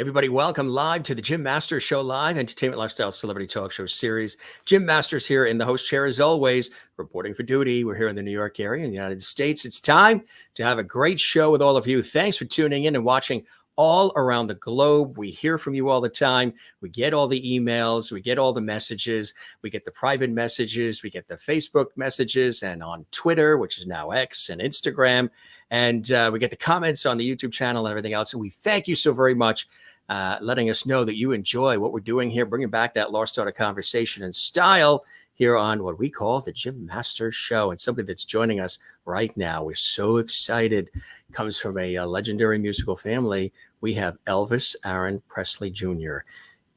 everybody. Welcome live to the Jim Masters Show Live, entertainment, lifestyle, celebrity talk show series. Jim Masters here in the host chair as always, reporting for duty. We're here in the New York area in the United States. It's time to have a great show with all of you. Thanks for tuning in and watching all around the globe. We hear from you all the time. We get all the emails. We get all the messages. We get the private messages. We get the Facebook messages and on Twitter, which is now X, and Instagram. And we get the comments on the YouTube channel and everything else. And we thank you so very much, letting us know that you enjoy what we're doing here, bringing back that lost art of conversation and style here on what we call the Jim Masters Show. And somebody that's joining us right now, we're so excited, comes from a legendary musical family. We have Elvis Aaron Presley Jr.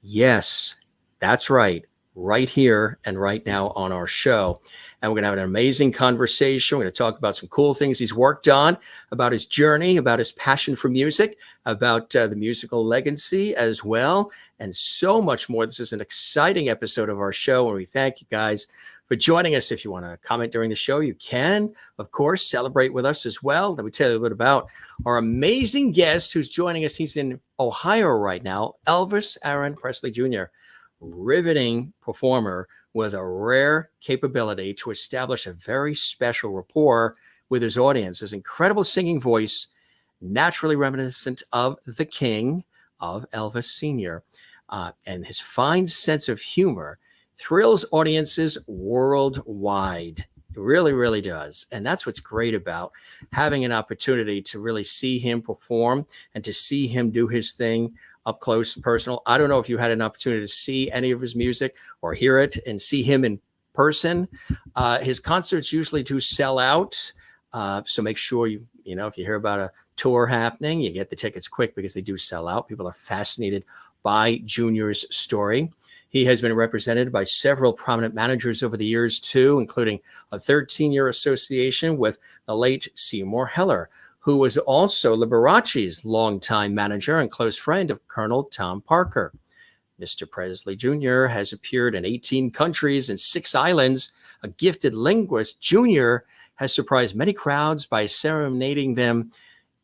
Yes, that's right. Right here and right now on our show. And we're going to have an amazing conversation. We're going to talk about some cool things he's worked on, about his journey, about his passion for music, about the musical legacy as well, and so much more. This is an exciting episode of our show, and we thank you guys for joining us. If you want to comment during the show, you can, of course, celebrate with us as well. Let me tell you a little bit about our amazing guest who's joining us. He's in Ohio right now, Elvis Aaron Presley Jr., riveting performer with a rare capability to establish a very special rapport with his audience. His incredible singing voice, naturally reminiscent of the King, of Elvis Sr., and his fine sense of humor thrills audiences worldwide. It really, really does. And that's what's great about having an opportunity to really see him perform and to see him do his thing up close and personal. I don't know if you had an opportunity to see any of his music or hear it and see him in person. His concerts usually do sell out. So make sure if you hear about a tour happening, you get the tickets quick because they do sell out. People are fascinated by Junior's story. He has been represented by several prominent managers over the years too, including a 13-year association with the late Seymour Heller, who was also Liberace's longtime manager and close friend of Colonel Tom Parker. Mr. Presley Jr. has appeared in 18 countries and 6 islands. A gifted linguist, Jr. has surprised many crowds by serenading them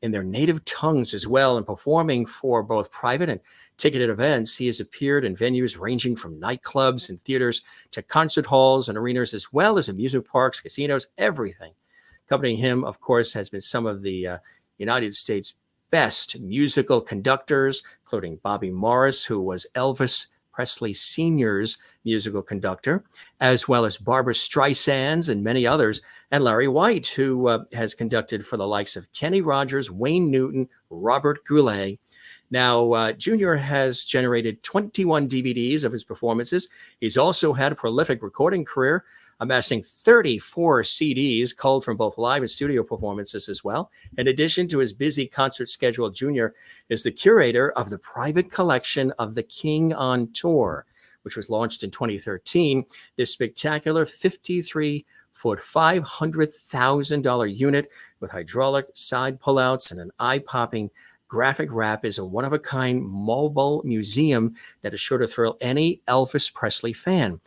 in their native tongues as well, and performing for both private and ticketed events. He has appeared in venues ranging from nightclubs and theaters to concert halls and arenas, as well as amusement parks, casinos, everything. Accompanying him, of course, has been some of the United States' best musical conductors, including Bobby Morris, who was Elvis Presley Sr.'s musical conductor, as well as Barbra Streisand's and many others, and Larry White, who has conducted for the likes of Kenny Rogers, Wayne Newton, Robert Goulet. Now, Junior has generated 21 DVDs of his performances. He's also had a prolific recording career, amassing 34 CDs culled from both live and studio performances as well. In addition to his busy concert schedule, Junior is the curator of the private collection of The King on Tour, which was launched in 2013. This spectacular 53-foot, $500,000 unit with hydraulic side pullouts and an eye-popping graphic wrap is a one-of-a-kind mobile museum that is sure to thrill any Elvis Presley fan.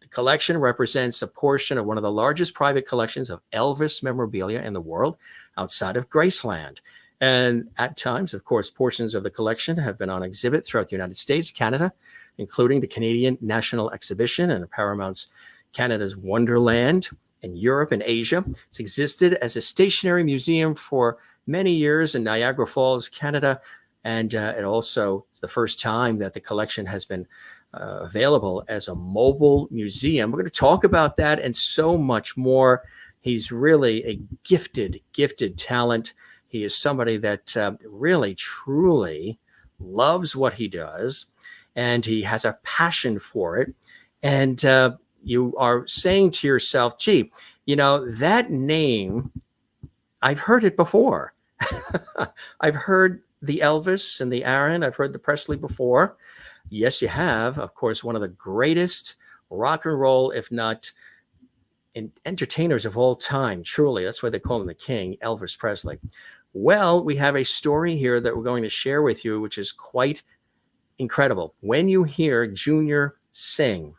Collection represents a portion of one of the largest private collections of Elvis memorabilia in the world outside of Graceland. And at times, of course, portions of the collection have been on exhibit throughout the United States, Canada, including the Canadian National Exhibition and Paramount's Canada's Wonderland, in Europe and Asia. It's existed as a stationary museum for many years in Niagara Falls, Canada. And it also is the first time that the collection has been available as a mobile museum. We're going to talk about that and so much more. He's really a gifted talent. He is somebody that really, truly loves what he does, and he has a passion for it. And you are saying to yourself, gee, that name, I've heard it before. I've heard the Elvis and the Aaron. I've heard the Presley before. Yes, you have. Of course, one of the greatest rock and roll, if not entertainers of all time. Truly, that's why they call him the King, Elvis Presley. Well, we have a story here that we're going to share with you, which is quite incredible. When you hear Junior sing,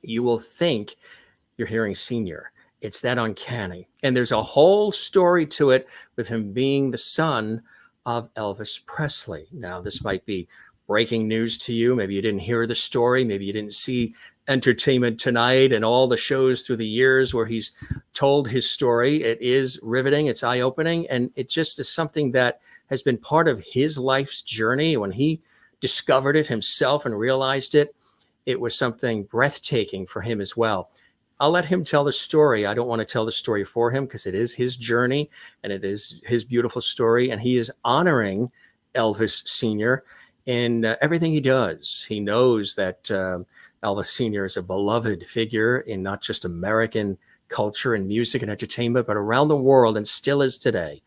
you will think you're hearing Senior. It's that uncanny. And there's a whole story to it with him being the son of Elvis Presley. Now, this might be breaking news to you. Maybe you didn't hear the story. Maybe you didn't see Entertainment Tonight and all the shows through the years where he's told his story. It is riveting. It's eye-opening. And it just is something that has been part of his life's journey. When he discovered it himself and realized it, it was something breathtaking for him as well. I'll let him tell the story. I don't want to tell the story for him because it is his journey and it is his beautiful story. And he is honoring Elvis Sr. in everything he does. He knows that Elvis Sr. is a beloved figure in not just American culture and music and entertainment, but around the world, and still is today.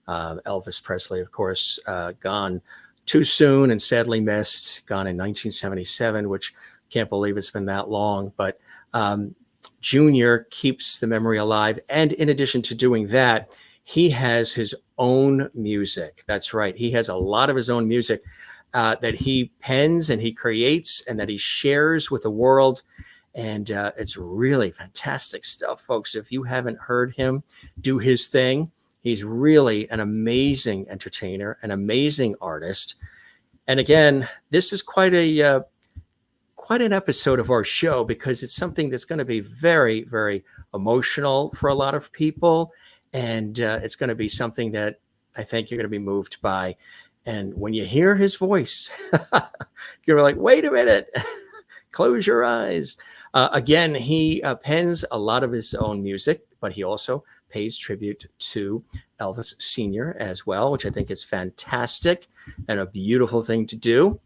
Elvis Presley, of course, gone too soon and sadly missed, gone in 1977, which can't believe it's been that long. But Junior keeps the memory alive. And in addition to doing that, he has his own music. That's right. He has a lot of his own music that he pens and he creates and that he shares with the world. And it's really fantastic stuff, folks. If you haven't heard him do his thing, he's really an amazing entertainer, an amazing artist. And again, this is quite an episode of our show because it's something that's going to be very, very emotional for a lot of people. And it's going to be something that I think you're going to be moved by. And when you hear his voice, you're like, wait a minute, close your eyes. Again, he pens a lot of his own music, but he also pays tribute to Elvis Sr. as well, which I think is fantastic and a beautiful thing to do.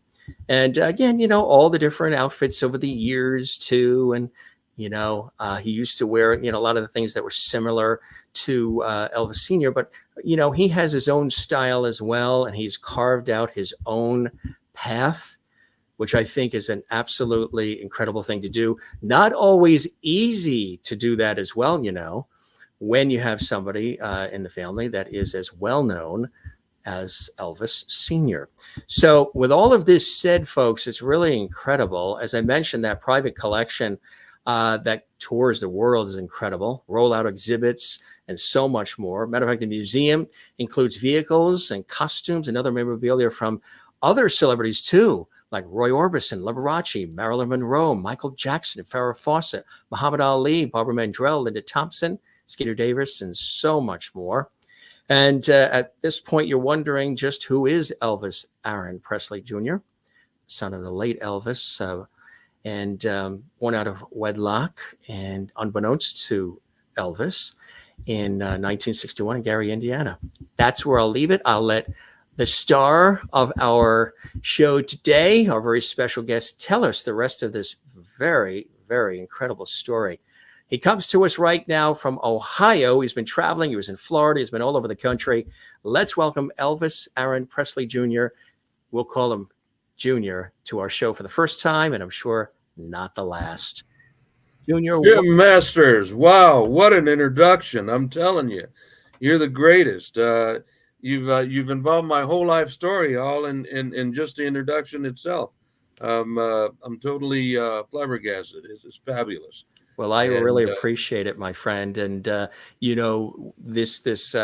And again, all the different outfits over the years too. And, he used to wear, a lot of the things that were similar to Elvis Sr., but, he has his own style as well. And he's carved out his own path, which I think is an absolutely incredible thing to do. Not always easy to do that as well, when you have somebody in the family that is as well known as Elvis Sr. So with all of this said, folks, it's really incredible. As I mentioned, that private collection that tours the world is incredible. Rollout exhibits and so much more. Matter of fact, the museum includes vehicles and costumes and other memorabilia from other celebrities too, like Roy Orbison, Liberace, Marilyn Monroe, Michael Jackson, Farrah Fawcett, Muhammad Ali, Barbara Mandrell, Linda Thompson, Skeeter Davis, and so much more. And at this point, you're wondering just who is Elvis Aaron Presley Jr., son of the late Elvis, and born out of wedlock and unbeknownst to Elvis in 1961 in Gary, Indiana. That's where I'll leave it. I'll let the star of our show today, our very special guest, tell us the rest of this very, very incredible story. He comes to us right now from Ohio. He's been traveling. He was in Florida. He's been all over the country. Let's welcome Elvis Aaron Presley Jr. We'll call him Junior to our show for the first time, and I'm sure not the last. Junior. Jim Masters. Wow, what an introduction. I'm telling you, you're the greatest. You've involved my whole life story all in just the introduction itself. I'm totally flabbergasted. It's fabulous. Well, I really appreciate it, my friend. And, this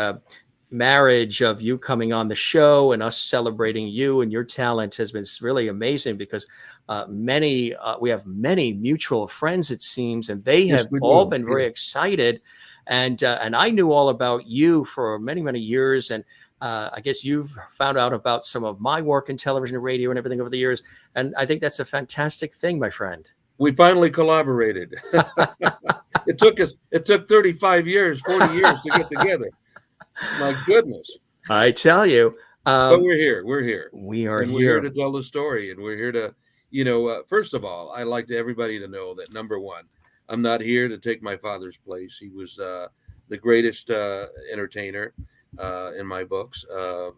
marriage of you coming on the show and us celebrating you and your talent has been really amazing because we have many mutual friends, it seems, and they have all been very excited. And I knew all about you for many, many years. And I guess you've found out about some of my work in television and radio and everything over the years. And I think that's a fantastic thing, my friend. We finally collaborated. It took 35 years, 40 years to get together. My goodness. I tell you. But we're here. We are and here. We're here to tell the story. And we're here to, first of all, I like everybody to know that, number one, I'm not here to take my father's place. He was the greatest entertainer in my books,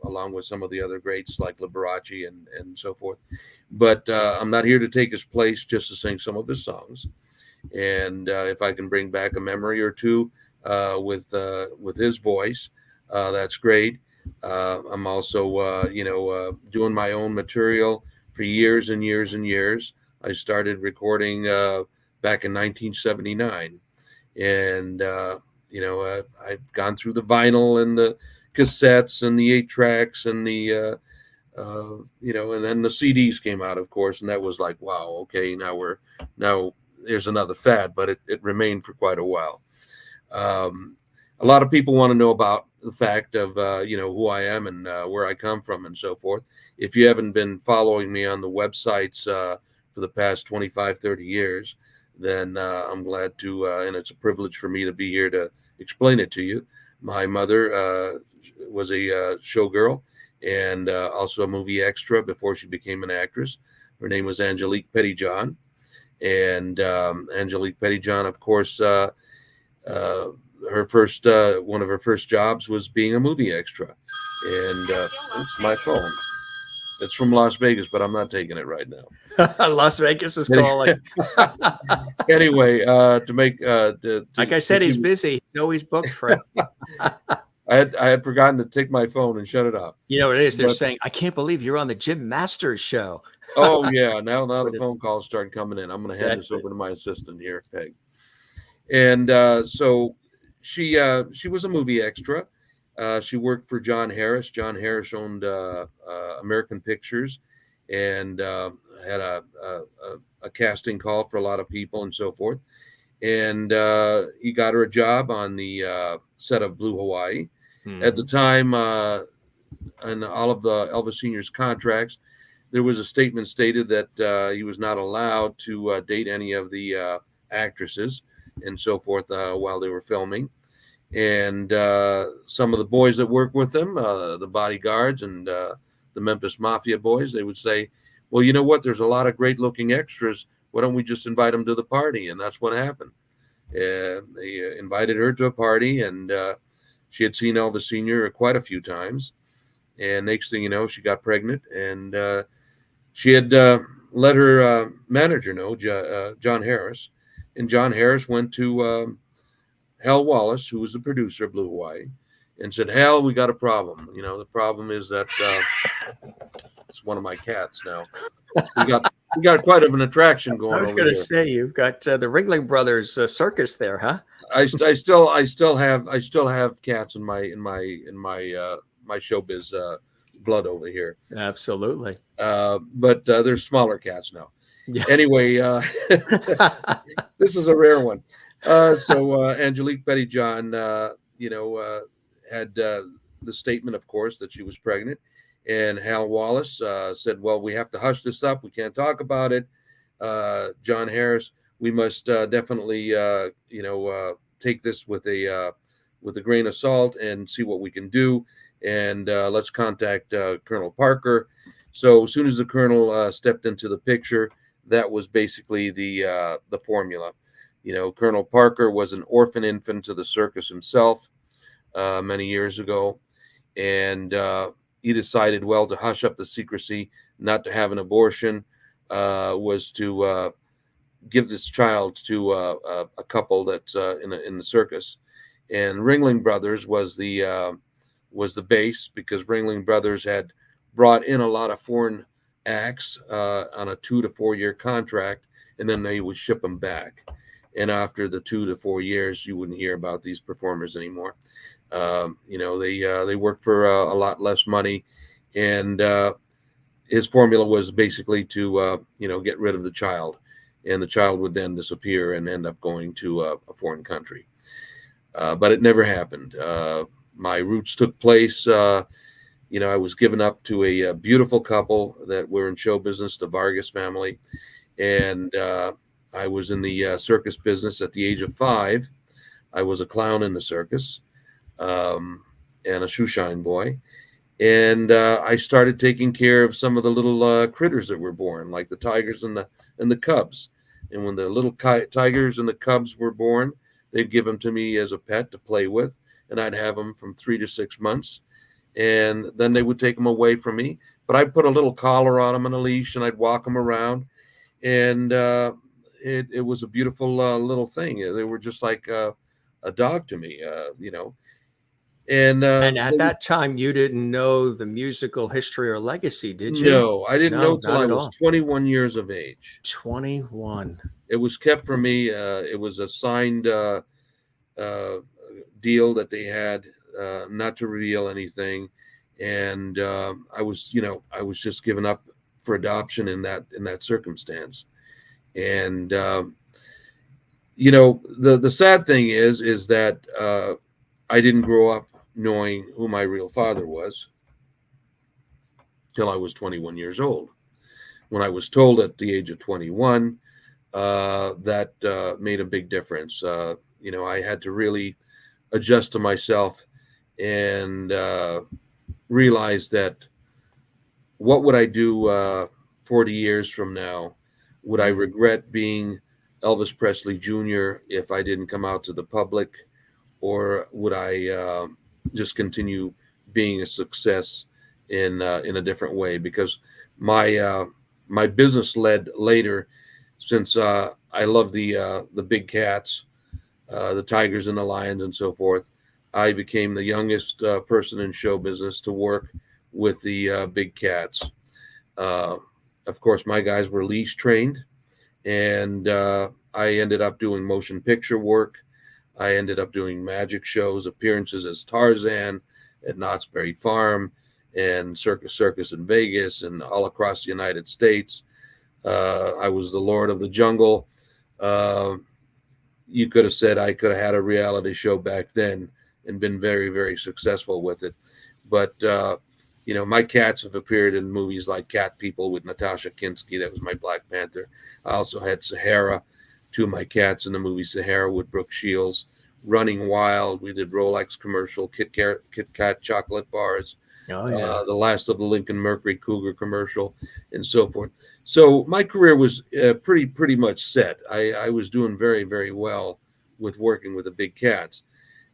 along with some of the other greats like Liberace and so forth. But I'm not here to take his place, just to sing some of his songs. And if I can bring back a memory or two with his voice, that's great. I'm also, doing my own material for years and years and years. I started recording back in 1979. And, I've gone through the vinyl and the cassettes and the 8 tracks and the And then the CDs came out, of course, and that was like, wow, okay, now there's another fad, but it remained for quite a while. Um, a lot of people want to know about the fact of who I am and where I come from and so forth. If you haven't been following me on the websites for the past 25, 30 years, then I'm glad to, and it's a privilege for me to be here to explain it to you. My mother was a showgirl and also a movie extra before she became an actress. Her name was Angelique Pettyjohn. And Angelique Pettyjohn, of course, uh, her first one of her first jobs was being a movie extra. And it's my phone. It's from Las Vegas, but I'm not taking it right now. Las Vegas is calling. Anyway, to make Like I said, he's busy. He's always booked, Fred. I had forgotten to take my phone and shut it off. You know what it is? They're saying, "I can't believe you're on the Jim Masters show." Oh yeah, now the phone calls start coming in. I'm going to hand this over to my assistant here, Peg. And so she was a movie extra. She worked for John Harris. John Harris owned American Pictures, and had a casting call for a lot of people and so forth. And he got her a job on the set of Blue Hawaii. At the time, in all of the Elvis Sr.'s contracts, there was a statement stated that he was not allowed to date any of the actresses and so forth while they were filming. And some of the boys that worked with them, the bodyguards and the Memphis Mafia boys, they would say, well, you know what? There's a lot of great looking extras. Why don't we just invite them to the party? And that's what happened. They invited her to a party, and she had seen Elvis Sr. quite a few times. And next thing you know, she got pregnant, and she had let her manager know, John Harris. And John Harris went to Hal Wallace, who was the producer of Blue Hawaii, and said, Hal, we got a problem. The problem is that it's one of my cats now. We got quite of an attraction going on. I was going to say, you've got the Ringling Brothers Circus there, huh? I still have cats in my showbiz blood over here. Absolutely. But they're smaller cats now. Yeah. Anyway, this is a rare one. So Angelique Pettyjohn, had the statement, of course, that she was pregnant. And Hal Wallace said, well, we have to hush this up. We can't talk about it. John Harris, we must definitely, take this with a grain of salt and see what we can do. And let's contact Colonel Parker. So as soon as the Colonel stepped into the picture, that was basically the formula. Colonel Parker was an orphan infant to the circus himself many years ago. And he decided, well, to hush up the secrecy, not to have an abortion, was to give this child to a couple that's in the circus. And Ringling Brothers was the base, because Ringling Brothers had brought in a lot of foreign acts on a 2 to 4 year contract, and then they would ship them back. And after the 2 to 4 years, you wouldn't hear about these performers anymore. They worked for a lot less money, and his formula was basically to get rid of the child, and the child would then disappear and end up going to a foreign country. But it never happened. My roots took place. I was given up to a beautiful couple that were in show business, the Vargas family, and I was in the circus business at the age of 5. I was a clown in the circus, and a shoeshine boy. And I started taking care of some of the little critters that were born, like the tigers and the cubs. And when the little tigers and the cubs were born, they'd give them to me as a pet to play with, and I'd have them from 3 to 6 months. And then they would take them away from me. But I'd put a little collar on them and a leash, and I'd walk them around. And it was a beautiful little thing. They were just like a dog to me, And at that time, you didn't know the musical history or legacy, did you? No, I didn't know till I was all. 21 years of age. 21. It was kept from me. It was a signed deal that they had not to reveal anything. and I was just given up for adoption in that circumstance. And the sad thing is that I didn't grow up knowing who my real father was till I was 21 years old. When I was told at the age of 21, that made a big difference. I had to really adjust to myself and realize that what would I do 40 years from now? Would I regret being Elvis Presley Jr. if I didn't come out to the public, or would I just continue being a success in a different way? Because my my business led later, since I love the big cats, the tigers and the lions and so forth. I became the youngest person in show business to work with the big cats. Uh, of course, my guys were leash trained, and I ended up doing motion picture work. I ended up doing magic shows, appearances as Tarzan at Knott's Berry Farm and Circus in Vegas and all across the United States. I was the Lord of the Jungle. Uh, you could have said I could have had a reality show back then and been very, very successful with it. But my cats have appeared in movies like Cat People with Natasha Kinski. That was my Black Panther. I also had Sahara, two of my cats in the movie Sahara with Brooke Shields. Running Wild, we did Rolex commercial, Kit Kat chocolate bars, Oh yeah. the last of the Lincoln Mercury Cougar commercial, and so forth. So my career was pretty much set. I was doing very, very well with working with the big cats.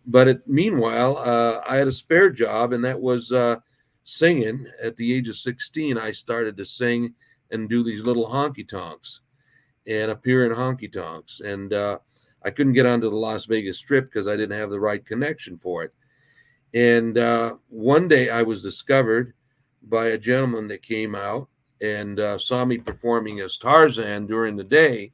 But meanwhile, I had a spare job, and that was singing. At the age of 16, I started to sing and do these little honky tonks and appear in honky tonks. And I couldn't get onto the Las Vegas Strip because I didn't have the right connection for it. And one day I was discovered by a gentleman that came out and saw me performing as Tarzan during the day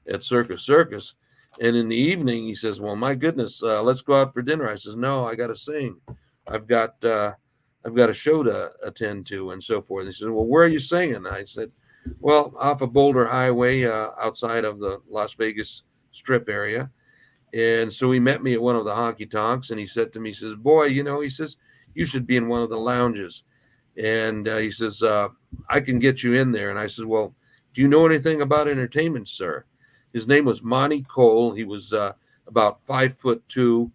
at Circus. And in the evening, he says, "Well, my goodness, let's go out for dinner." I says, "No, I got to sing. I've got a show to attend to," and so forth. He said, "Well, where are you singing?" I said, "Well, off of Boulder Highway, outside of the Las Vegas Strip area." And so he met me at one of the honky tonks, and he said to me, he says, "Boy, he says, you should be in one of the lounges." And he says, "I can get you in there." And I said, "Well, do you know anything about entertainment, sir?" His name was Monty Cole. He was about 5'2",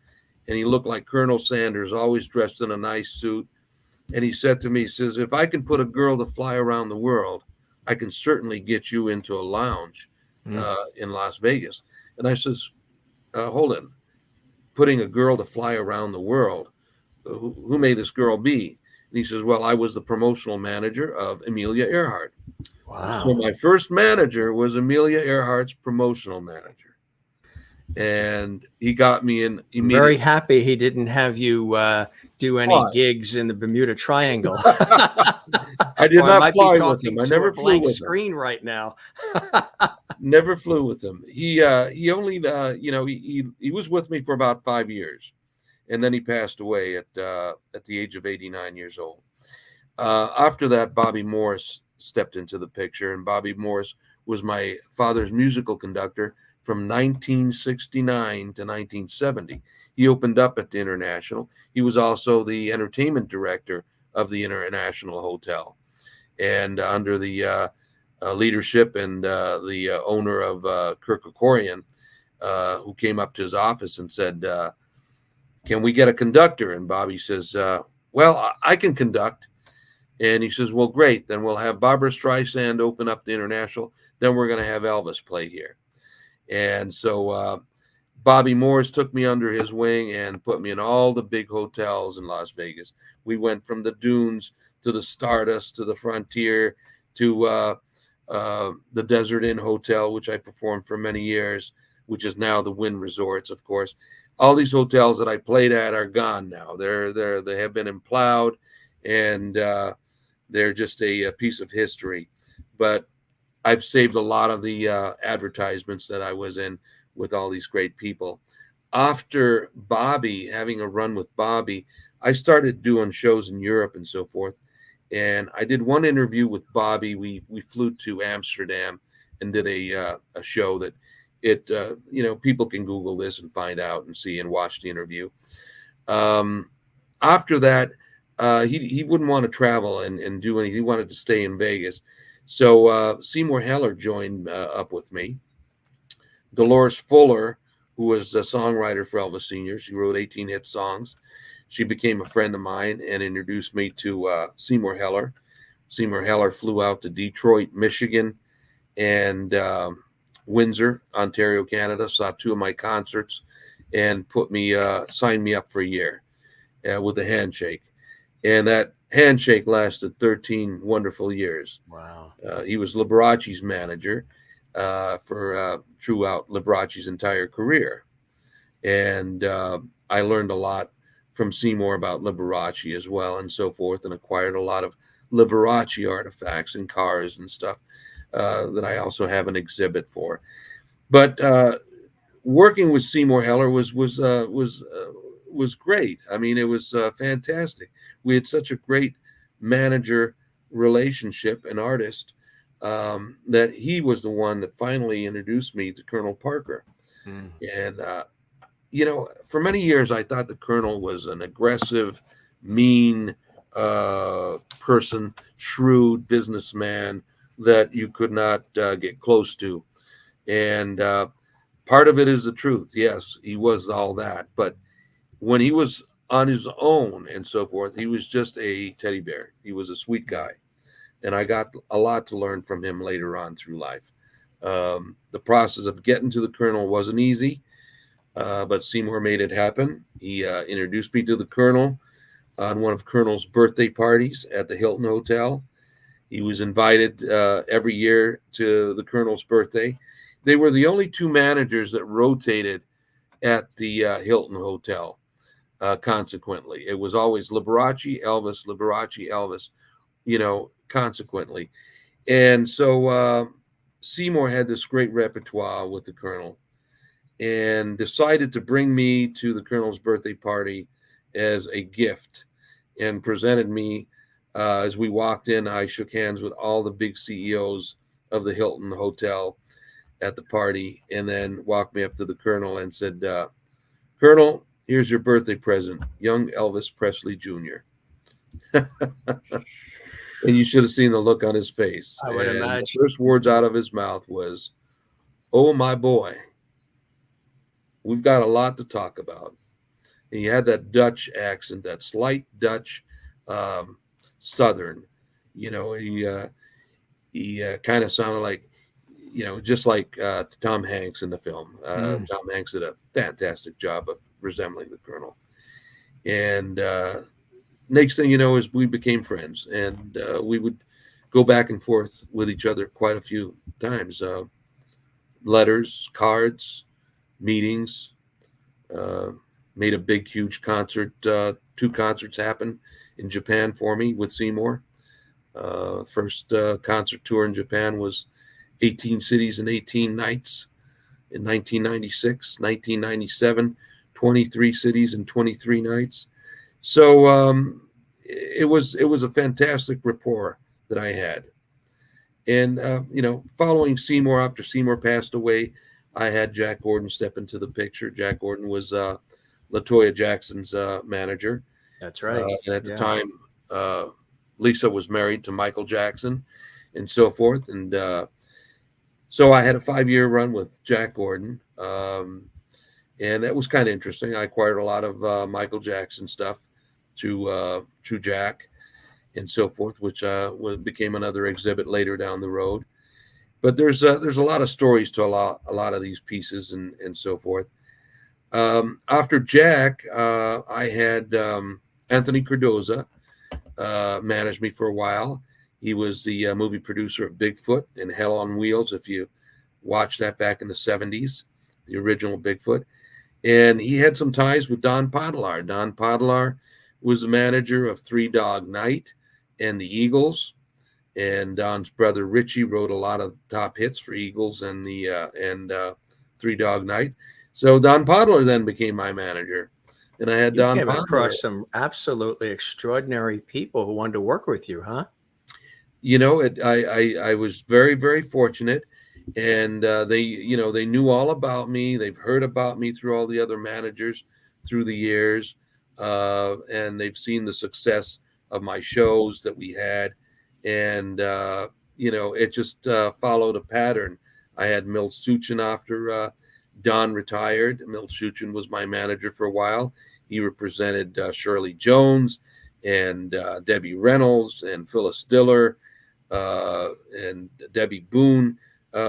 and he looked like Colonel Sanders, always dressed in a nice suit. And he said to me, he says, "If I can put a girl to fly around the world, I can certainly get you into a lounge Mm. in Las Vegas." And I says, "Hold on, putting a girl to fly around the world, who may this girl be?" And he says, "Well, I was the promotional manager of Amelia Earhart." So Wow. my first manager was Amelia Earhart's promotional manager, and he got me in Very immediately. happy he didn't have you do any Why? gigs in the Bermuda Triangle. I did Or I not might be fly with him. talking I to a never flew blank with him. screen right now. Never flew with him. He only he was with me for about 5 years, and then he passed away at the age of 89 years old. After that, Bobby Morris stepped into the picture, and Bobby Morris was my father's musical conductor from 1969 to 1970. He opened up at the International. He was also the entertainment director of the International Hotel, and under the leadership and the owner of Kirk Kerkorian, who came up to his office and said, "Can we get a conductor?" And Bobby says, "Well, I can conduct." And he says, "Well, great. Then we'll have Barbara Streisand open up the International. Then we're going to have Elvis play here." And so Bobby Morris took me under his wing and put me in all the big hotels in Las Vegas. We went from the Dunes to the Stardust to the Frontier to the Desert Inn Hotel, which I performed for many years, which is now the Wynn Resorts, of course. All these hotels that I played at are gone now. They have been implowed, and they're just a piece of history. But I've saved a lot of the advertisements that I was in with all these great people. After Bobby, having a run with Bobby, I started doing shows in Europe and so forth. And I did one interview with Bobby. We flew to Amsterdam and did a show that people can Google this and find out and see and watch the interview. Um, After that, he wouldn't want to travel and do anything. He wanted to stay in Vegas. So Seymour Heller joined up with me. Dolores Fuller, who was a songwriter for Elvis Sr., she wrote 18 hit songs. She became a friend of mine and introduced me to Seymour Heller. Seymour Heller flew out to Detroit, Michigan, and Windsor, Ontario, Canada, saw two of my concerts, and signed me up for a year with a handshake. And that handshake lasted 13 wonderful years. Wow. He was Liberace's manager for throughout Liberace's entire career. And I learned a lot from Seymour about Liberace as well and so forth, and acquired a lot of Liberace artifacts and cars and stuff that I also have an exhibit for. But working with Seymour Heller was great. I mean, it was fantastic. We had such a great manager relationship and artist that he was the one that finally introduced me to Colonel Parker. Mm. And for many years, I thought the Colonel was an aggressive, mean person, shrewd businessman that you could not get close to. And part of it is the truth. Yes, he was all that. But when he was on his own and so forth, he was just a teddy bear. He was a sweet guy. And I got a lot to learn from him later on through life. The process of getting to the Colonel wasn't easy. But Seymour made it happen. He introduced me to the Colonel on one of Colonel's birthday parties at the Hilton Hotel. He was invited every year to the Colonel's birthday. They were the only two managers that rotated at the Hilton Hotel. Consequently, it was always Liberace, Elvis, consequently. And so Seymour had this great repertoire with the Colonel, and decided to bring me to the Colonel's birthday party as a gift, and presented me as we walked in. I shook hands with all the big CEOs of the Hilton Hotel at the party, and then walked me up to the Colonel and said, Colonel, here's your birthday present, young Elvis Presley Jr. And you should have seen the look on his face. I would And imagine. the first words out of his mouth was, "Oh, my boy, we've got a lot to talk about." And he had that Dutch accent, that slight Dutch Southern. He kind of sounded like, just like Tom Hanks in the film. Tom Hanks did a fantastic job of resembling the Colonel. And next thing you know is we became friends, and we would go back and forth with each other quite a few times. Letters, cards, meetings. Made a big, huge concert. 2 concerts happened in Japan for me with Seymour. First concert tour in Japan was 18 cities and 18 nights in 1996. 1997, 23 cities and 23 nights. So it was a fantastic rapport that I had. And following Seymour, after Seymour passed away, I had Jack Gordon step into the picture. Jack Gordon was LaToya Jackson's manager. That's right. And at the time, Lisa was married to Michael Jackson and so forth. And so I had a 5-year run with Jack Gordon. And that was kind of interesting. I acquired a lot of Michael Jackson stuff through Jack and so forth, which became another exhibit later down the road. But there's a lot of stories to a lot of these pieces and so forth. After Jack, I had Anthony Cardoza manage me for a while. He was the movie producer of Bigfoot and Hell on Wheels, if you watched that back in the 70s, the original Bigfoot. And he had some ties with Don Podlar. Don Podlar was the manager of Three Dog Night and the Eagles. And Don's brother Richie wrote a lot of top hits for Eagles and Three Dog Night. So Don Podlar then became my manager. and I had You Don came Ponder. across some absolutely extraordinary people who wanted to work with you, huh? I was very, very fortunate, and they knew all about me. They've heard about me through all the other managers through the years, and they've seen the success of my shows that we had, and it just followed a pattern. I had Milt Suchin after Don retired. Milt Suchin was my manager for a while. He represented Shirley Jones and Debbie Reynolds and Phyllis Diller and Debbie Boone,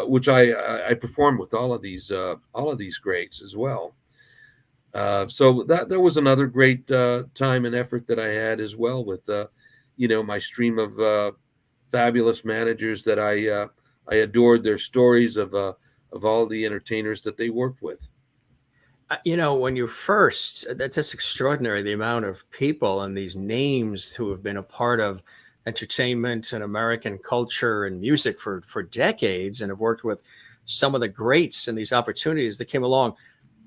which I performed with all of these greats as well. So that there was another great time and effort that I had as well with my stream of fabulous managers that I adored their stories of all the entertainers that they worked with. When you first, that's just extraordinary, the amount of people and these names who have been a part of entertainment and American culture and music for decades and have worked with some of the greats and these opportunities that came along.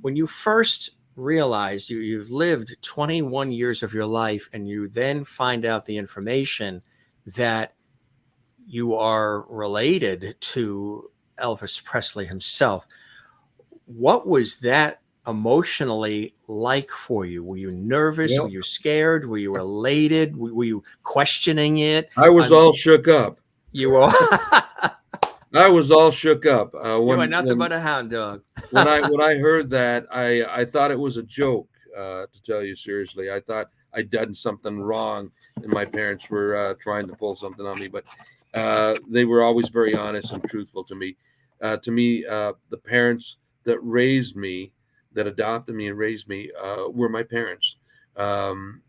When you first realized you've lived 21 years of your life and you then find out the information that you are related to Elvis Presley himself, what was that emotionally like for you? Were you nervous? Were Well, you scared? Were you elated? Were you questioning it? I was I'm all shook up. you are I was all shook up you are when nothing but a hound dog. when I heard that. I thought it was a joke. To tell you seriously, I thought I'd done something wrong, and my parents were trying to pull something on me. But they were always very honest and truthful to me. The parents that raised me, that adopted me and raised me, were my parents, um,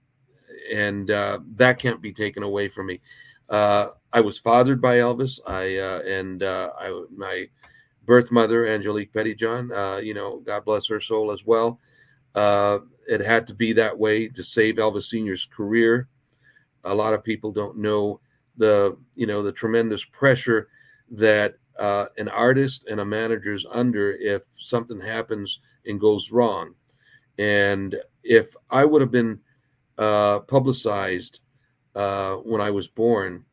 and that can't be taken away from me. I was fathered by Elvis. My birth mother, Angelique Pettyjohn, God bless her soul as well. It had to be that way to save Elvis Sr.'s career. A lot of people don't know the tremendous pressure that an artist and a manager's under if something happens and goes wrong. And if I would have been publicized when I was born,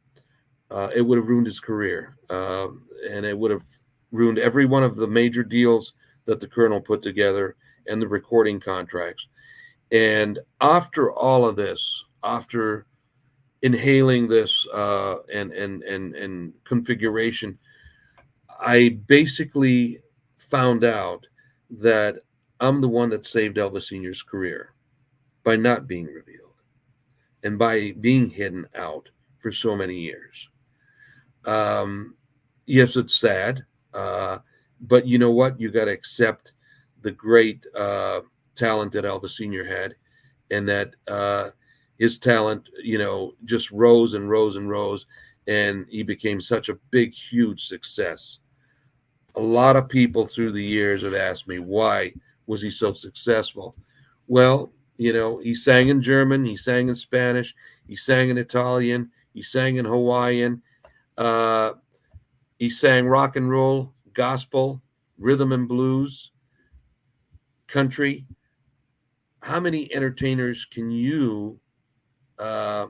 it would have ruined his career, and it would have ruined every one of the major deals that the Colonel put together and the recording contracts. And after all of this, after inhaling this and configuration, I basically found out that I'm the one that saved Elvis Sr.'s career by not being revealed and by being hidden out for so many years. Um, yes, it's sad, but you know what? You got to accept the great talent that Elvis Sr. had, and that his talent, just rose and rose and rose, and he became such a big, huge success. A lot of people through the years have asked me, why was he so successful? Well, he sang in German, he sang in Spanish, he sang in Italian, he sang in Hawaiian, uh, he sang rock and roll, gospel, rhythm and blues, country. How many entertainers can you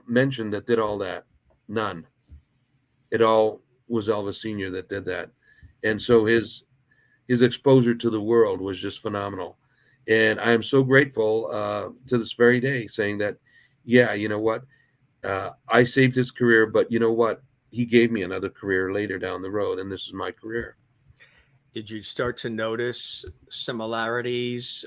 mention that did all that? None. It all was Elvis Sr. that did that. And so his exposure to the world was just phenomenal. And I am so grateful to this very day, saying that, yeah, you know what? I saved his career, but you know what? He gave me another career later down the road, and this is my career. Did you start to notice similarities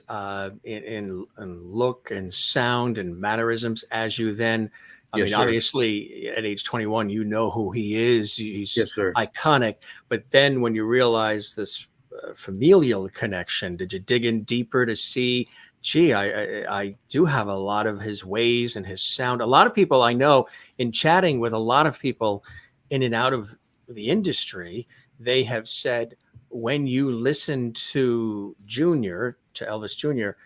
in look and sound and mannerisms as you then? I Yes, mean, sir. obviously, at age 21, you know who he is. He's Yes, sir. iconic. But then when you realize this familial connection, did you dig in deeper to see, gee, I do have a lot of his ways and his sound. A lot of people I know, in chatting with a lot of people in and out of the industry, they have said, when you listen to Elvis Jr.,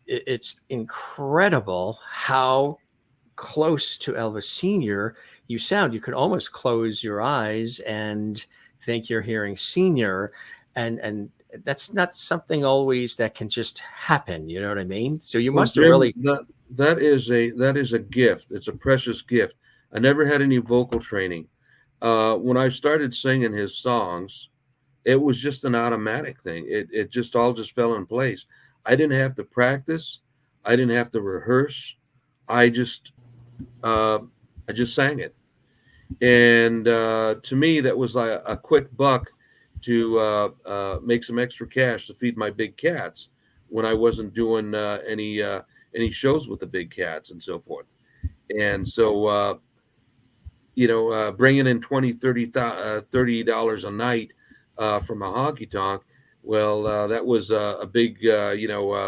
it's incredible how close to Elvis Sr. you sound. You could almost close your eyes and think you're hearing Senior. And that's not something always that can just happen. You know what I mean? So you Well, must have Jim, really. that is a gift. It's a precious gift. I never had any vocal training. When I started singing his songs, it was just an automatic thing. It just all just fell in place. I didn't have to practice. I didn't have to rehearse. I just uh, I just sang it. And to me, that was like a quick buck to make some extra cash to feed my big cats when I wasn't doing any shows with the big cats and so forth. And so, bringing in 20, 30, $30 a night from a honky tonk, well, that was a big,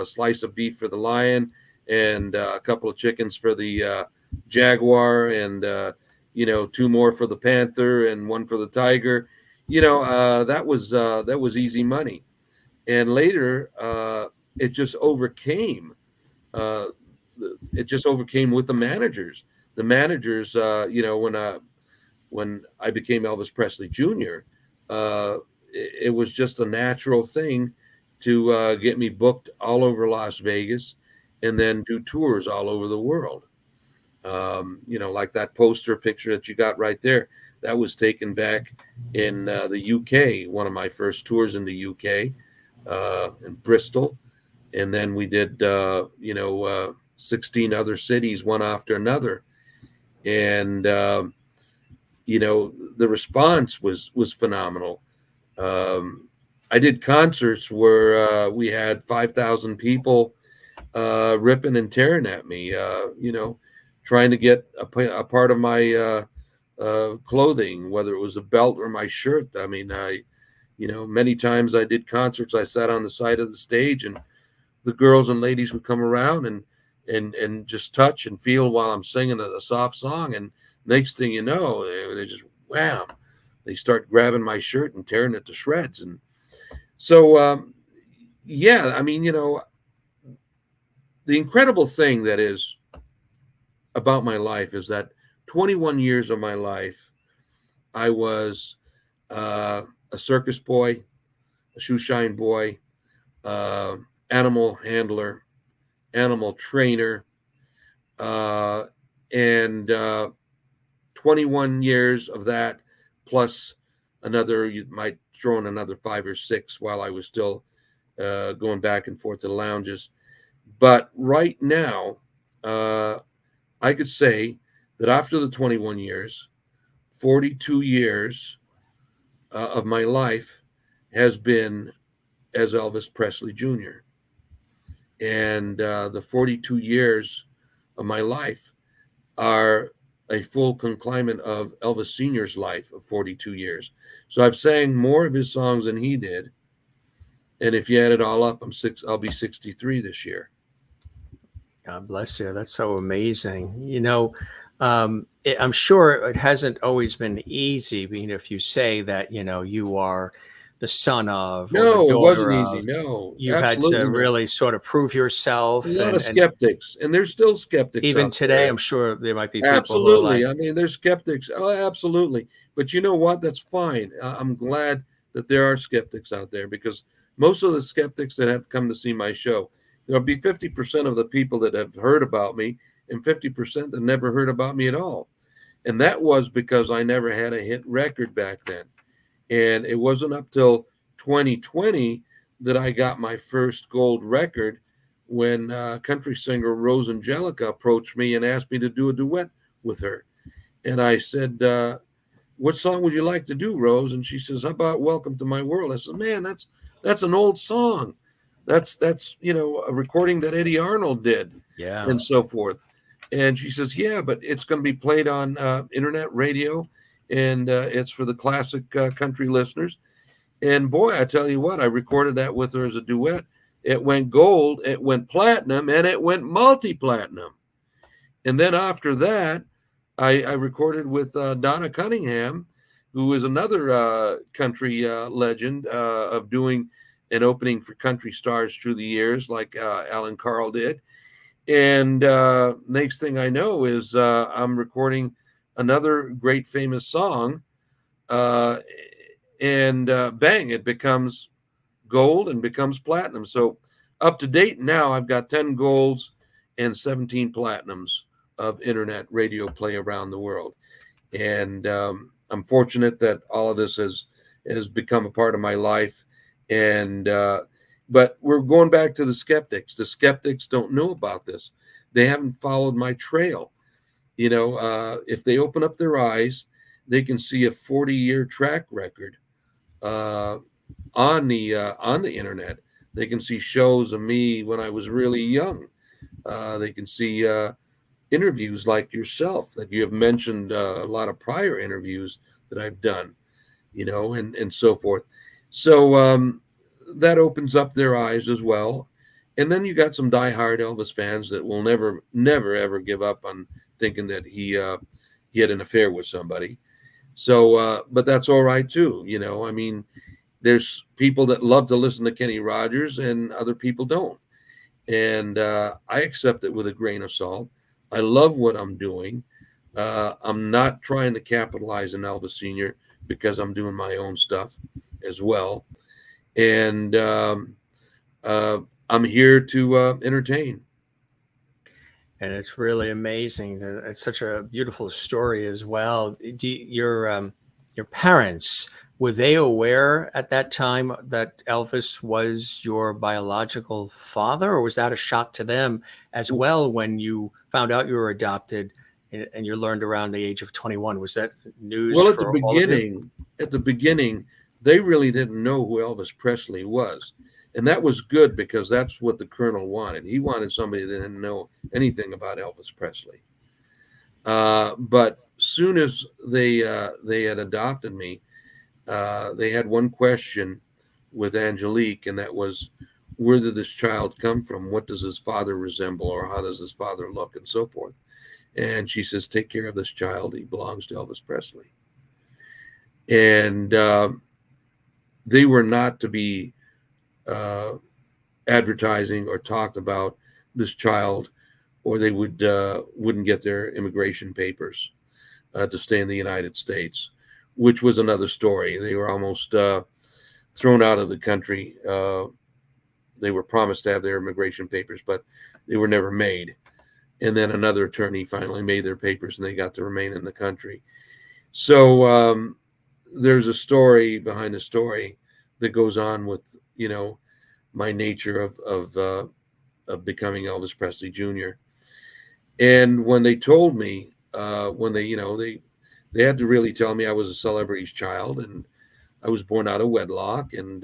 slice of beef for the lion and a couple of chickens for the jaguar and, two more for the panther and one for the tiger. That was easy money. And later, it just overcame uh, it just overcame with the managers. The managers, when I became Elvis Presley Jr., it was just a natural thing to get me booked all over Las Vegas and then do tours all over the world. Like that poster picture that you got right there, that was taken back in the UK, one of my first tours in the UK, in Bristol. And then we did, 16 other cities, one after another. And, the response was phenomenal. Um, I did concerts where we had 5,000 people ripping and tearing at me, trying to get a part of my clothing, whether it was a belt or my shirt. I mean, many times I did concerts, I sat on the side of the stage and the girls and ladies would come around and just touch and feel while I'm singing a soft song. And next thing you know, they just wham, they start grabbing my shirt and tearing it to shreds. And so, yeah, I mean, the incredible thing that is about my life is that 21 years of my life, I was a circus boy, a shoe shine boy, uh, animal handler, animal trainer, uh, and 21 years of that, plus another, you might throw in another 5 or 6 while I was still going back and forth to the lounges. But right now, uh, I could say that after the 21 years, 42 years of my life has been as Elvis Presley Jr. And the 42 years of my life are a full complement of Elvis Sr.'s life of 42 years. So I've sang more of his songs than he did. And if you add it all up, I'll be 63 this year. God bless you. That's so amazing. I'm sure it hasn't always been easy. If you say that, you are the son of or the No, it wasn't daughter easy. of, No, you've had to absolutely not. really sort of prove A yourself. lot of And skeptics, and there's still skeptics even out today, there. I'm sure there might be people who are Absolutely. like, I mean, there's skeptics. Oh, absolutely. But you know what? That's fine. I'm glad that there are skeptics out there because most of the skeptics that have come to see my show, there'll be 50% of the people that have heard about me and 50% that never heard about me at all. And that was because I never had a hit record back then. And it wasn't up till 2020 that I got my first gold record when country singer Rose Angelica approached me and asked me to do a duet with her. And I said, what song would you like to do, Rose? And she says, how about Welcome to My World? I said, man, that's an old song. That's a recording that Eddie Arnold did yeah, and so forth. And she says, yeah, but it's going to be played on internet radio and it's for the classic country listeners. And boy, I tell you what, I recorded that with her as a duet. It went gold, it went platinum, and it went multi-platinum. And then after that, I recorded with Donna Cunningham, who is another country legend of doing an opening for country stars through the years, like Alan Carl did. And next thing I know is I'm recording another great famous song, uh, and bang, it becomes gold and becomes platinum. So up to date now, I've got 10 golds and 17 platinums of internet radio play around the world. And I'm fortunate that all of this has become a part of my life. And but we're going back to the skeptics. The skeptics don't know about this. They haven't followed my trail. If they open up their eyes, they can see a 40-year track record uh, on the internet. They can see shows of me when I was really young. They can see interviews like yourself that you have mentioned, a lot of prior interviews that I've done, and so forth. So that opens up their eyes as well. And then you got some diehard Elvis fans that will never, never, ever give up on thinking that he had an affair with somebody. So, but that's all right too. I mean, there's people that love to listen to Kenny Rogers, and other people don't. And I accept it with a grain of salt. I love what I'm doing. I'm not trying to capitalize on Elvis Sr. because I'm doing my own stuff as well. And uh, I'm here to entertain. And it's really amazing. It's such a beautiful story as well. Your parents, were they aware at that time that Elvis was your biological father, or was that a shock to them as well when you found out you were adopted and you learned around the age of 21? Was that news Well, at the for all of you? beginning, they really didn't know who Elvis Presley was. And that was good because that's what the Colonel wanted. He wanted somebody that didn't know anything about Elvis Presley. But soon as they had adopted me, they had one question with Angelique, and that was, where did this child come from? What does his father resemble, or how does his father look, and so forth. And she says, take care of this child. He belongs to Elvis Presley. And they were not to be advertising or talked about this child, or they wouldn't get their immigration papers to stay in the United States, which was another story. They were almost thrown out of the country. They were promised to have their immigration papers, but they were never made. And then another attorney finally made their papers, and they got to remain in the country. So there's a story behind the story that goes on with my nature of becoming Elvis Presley Jr. And when they told me, when they had to really tell me I was a celebrity's child, and I was born out of wedlock, and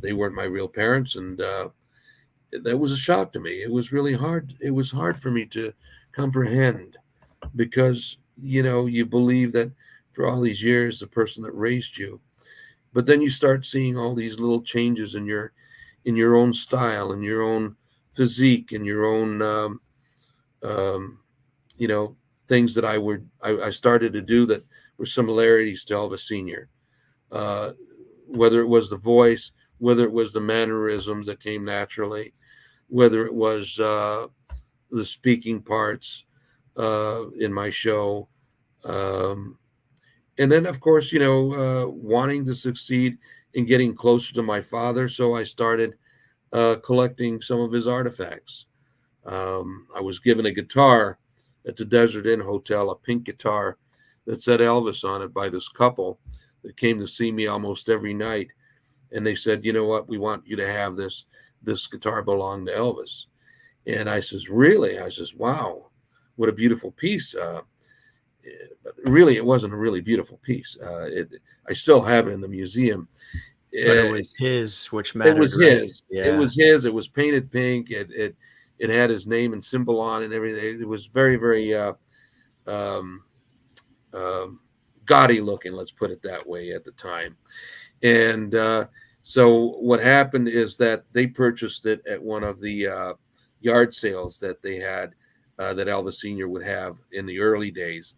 they weren't my real parents, and that was a shock to me. It was really hard. It was hard for me to comprehend, because you believe that for all these years the person that raised you, but then you start seeing all these little changes in your own style, and your own physique, and your own um, things that I started to do that were similarities to Elvis Sr. Whether it was the voice, whether it was the mannerisms that came naturally, whether it was the speaking parts in my show. And then, of course, wanting to succeed in getting closer to my father. So I started collecting some of his artifacts. I was given a guitar at the Desert Inn Hotel, a pink guitar that said Elvis on it, by this couple that came to see me almost every night. And they said, you know what, we want you to have this. This guitar belonged to Elvis. And I says, really? I says, wow, what a beautiful piece. But really, it wasn't a really beautiful piece. I still have it in the museum. But it was his, which It was mattered, right? his. It Yeah. was his. It was painted pink. It had his name and symbol on it and everything. It was very, very um, gaudy looking, let's put it that way, at the time. And so what happened is that they purchased it at one of the yard sales that they had, that Elvis Sr. would have in the early days.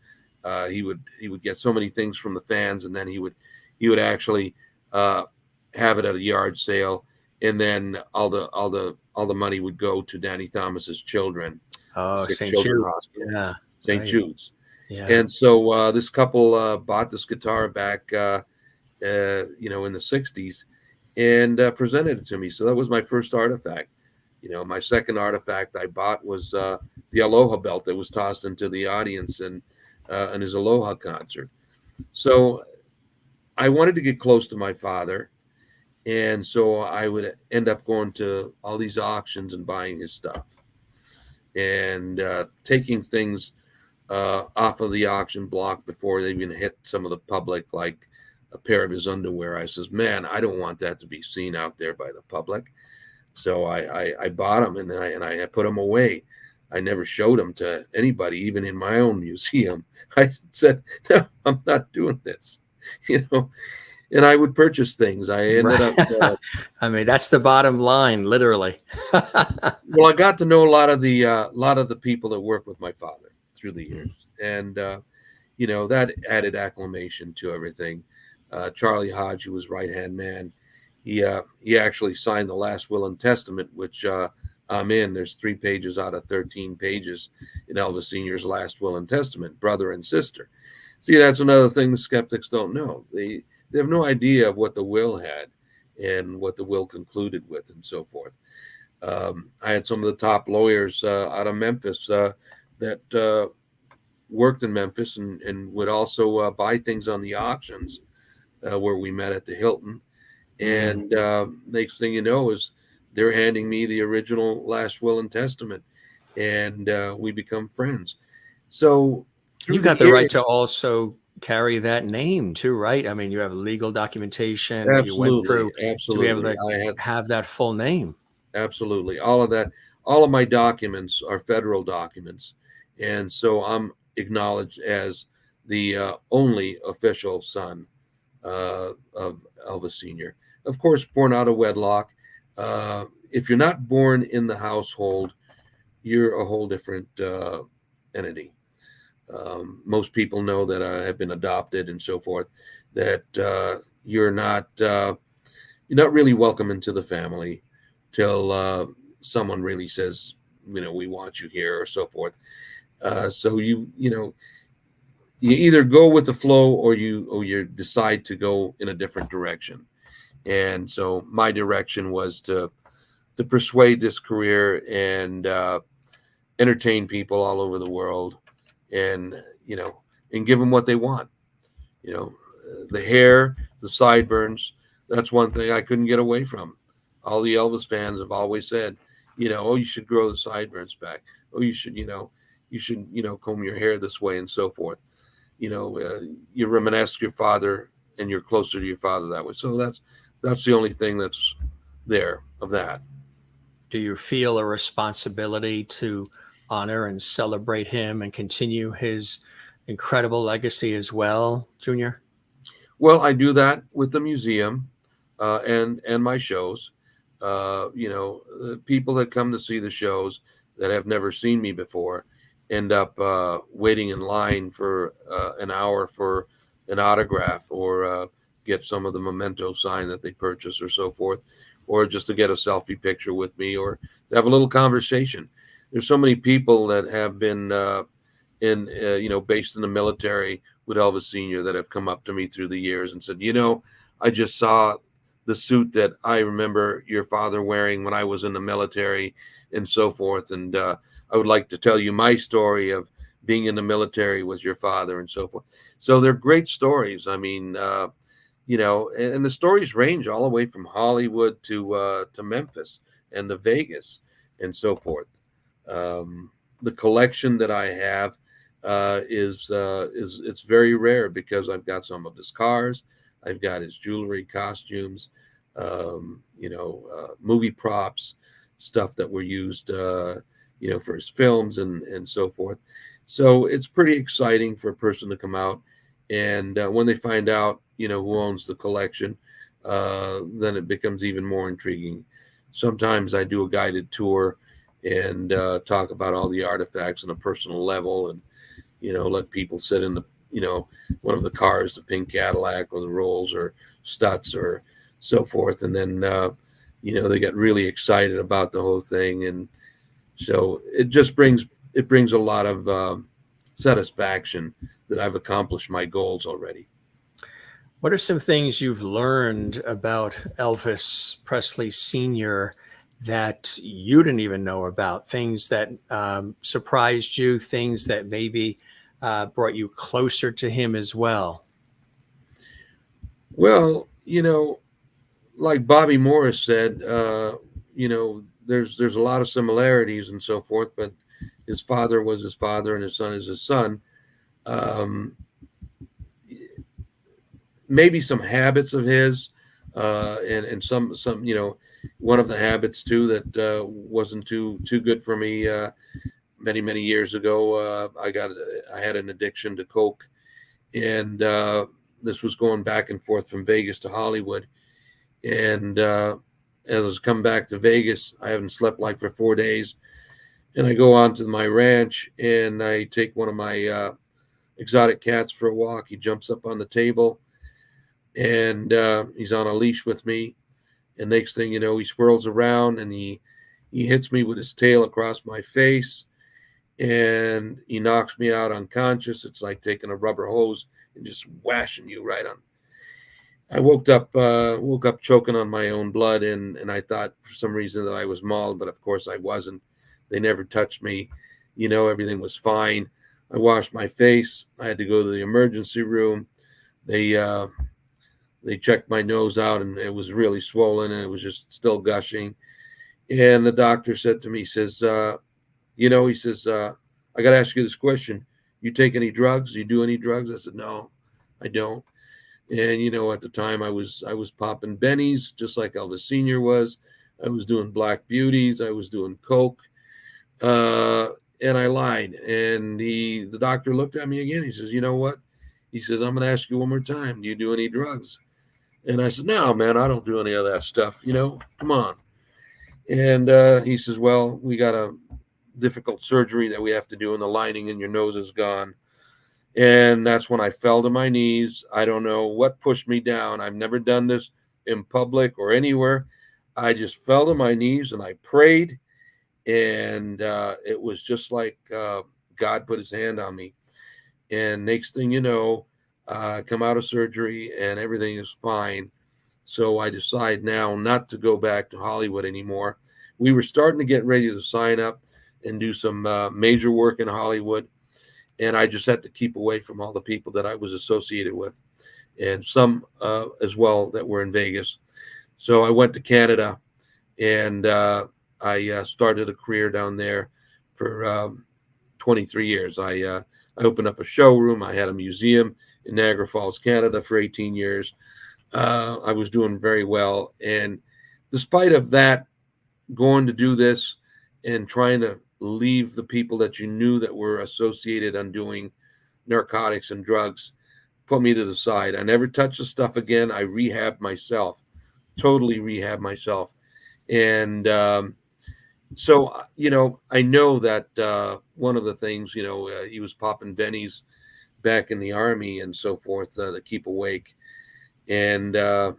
He would get so many things from the fans, and then he would actually have it at a yard sale, and then all the money would go to Danny Thomas's children, Oh, Sick St. Children Jude. Hospital, Yeah. St. Right. Jude's. Yeah. And so this couple bought this guitar back in the 60s, and presented it to me. So that was my first artifact. My second artifact I bought was the Aloha belt that was tossed into the audience in his Aloha concert. So I wanted to get close to my father, and so I would end up going to all these auctions and buying his stuff, and taking things off of the auction block before they even hit some of the public, like a pair of his underwear. I says, man, I don't want that to be seen out there by the public. So I bought them, and I put them away. I never showed them to anybody, even in my own museum. I said, no, I'm not doing this, and I would purchase things. I ended up, I mean, that's the bottom line, literally. well, I got to know a lot of the people that work with my father through the years, and that added acclamation to everything. Charlie Hodge, who was right-hand man, he actually signed the last will and testament, which I'm in. There's 3 pages out of 13 pages in Elvis Sr.'s last will and testament, brother and sister. See, that's another thing the skeptics don't know. They have no idea of what the will had and what the will concluded with, and so forth. I had some of the top lawyers out of Memphis that worked in Memphis and would also buy things on the auctions where we met at the Hilton. And next thing you know is they're handing me the original last will and testament, and we become friends. So You got the right to also carry that name too, right? I mean, you have legal documentation that you went through to be able to have that full name. Absolutely. All of that, all of my documents are federal documents. And so I'm acknowledged as the only official son of Elvis Sr. Of course, born out of wedlock. If you're not born in the household, you're a whole different entity. Most people know that I have been adopted and so forth, that you're not really welcome into the family till someone really says, we want you here, or so forth. So you either go with the flow or you decide to go in a different direction. And so my direction was to persuade this career and entertain people all over the world, and give them what they want. The hair, the sideburns. That's one thing I couldn't get away from. All the Elvis fans have always said, oh, you should grow the sideburns back. Oh, you should comb your hair this way, and so forth. You reminisce your father, and you're closer to your father that way. So that's the only thing that's there of that. Do you feel a responsibility to honor and celebrate him and continue his incredible legacy as well, Junior? Well, I do that with the museum and my shows. People that come to see the shows that have never seen me before end up waiting in line for an hour for an autograph, or get some of the memento sign that they purchase, or so forth, or just to get a selfie picture with me, or to have a little conversation. There's so many people that have been based in the military with Elvis Sr. that have come up to me through the years and said, I just saw the suit that I remember your father wearing when I was in the military, and so forth. And I would like to tell you my story of being in the military with your father, and so forth. So they're great stories. I mean, and the stories range all the way from Hollywood to Memphis and to Vegas, and so forth. The collection that I have is it's very rare, because I've got some of his cars, I've got his jewelry, costumes, movie props, stuff that were used, for his films, and so forth. So it's pretty exciting for a person to come out, and when they find out, who owns the collection, then it becomes even more intriguing. Sometimes I do a guided tour and talk about all the artifacts on a personal level, and let people sit in the one of the cars, the pink Cadillac or the Rolls or Stutz or so forth, and then they get really excited about the whole thing, and so it just brings a lot of satisfaction that I've accomplished my goals already. What are some things you've learned about Elvis Presley Sr. that you didn't even know about? Things that surprised you, things that maybe brought you closer to him as well? Well, like Bobby Morris said, there's a lot of similarities and so forth, but his father was his father and his son is his son. Um, Maybe some habits of his, and some one of the habits too that wasn't too good for me many years ago. I had an addiction to coke, and this was going back and forth from Vegas to Hollywood. And as I was coming back to Vegas, I haven't slept like for 4 days. And I go on to my ranch and I take one of my exotic cats for a walk. He jumps up on the table and he's on a leash with me. And next thing you know, he swirls around and he hits me with his tail across my face and he knocks me out unconscious. It's like taking a rubber hose and just whashing you right on. I woke up choking on my own blood, and I thought for some reason that I was mauled, but of course I wasn't. They never touched me. Everything was fine. I washed my face. I had to go to the emergency room. They checked my nose out, and it was really swollen, and it was just still gushing. And the doctor said to me, he says, I got to ask you this question. You take any drugs? You do any drugs? I said, no, I don't. And at the time I was popping bennies just like Elvis Sr. was. I was doing black beauties. I was doing coke, and I lied. And the doctor looked at me again. He says, "You know what?" He says, "I'm going to ask you one more time. Do you do any drugs?" And I said, "No, man, I don't do any of that stuff. Come on." And he says, "Well, we got a difficult surgery that we have to do, and the lining in your nose is gone." And that's when I fell to my knees. I don't know what pushed me down. I've never done this in public or anywhere. I just fell to my knees and I prayed. And it was just like God put his hand on me. And next thing you know, I come out of surgery and everything is fine. So I decide now not to go back to Hollywood anymore. We were starting to get ready to sign up and do some major work in Hollywood. And I just had to keep away from all the people that I was associated with, and some as well that were in Vegas. So I went to Canada, and I started a career down there for 23 years. I opened up a showroom. I had a museum in Niagara Falls, Canada for 18 years. I was doing very well. And despite of that, going to do this and trying to leave the people that you knew that were associated on doing narcotics and drugs, put me to the side. I never touched the stuff again. I rehabbed myself, totally rehabbed myself. And so, I know that one of the things, he was popping bennies back in the Army and so forth to keep awake. And, that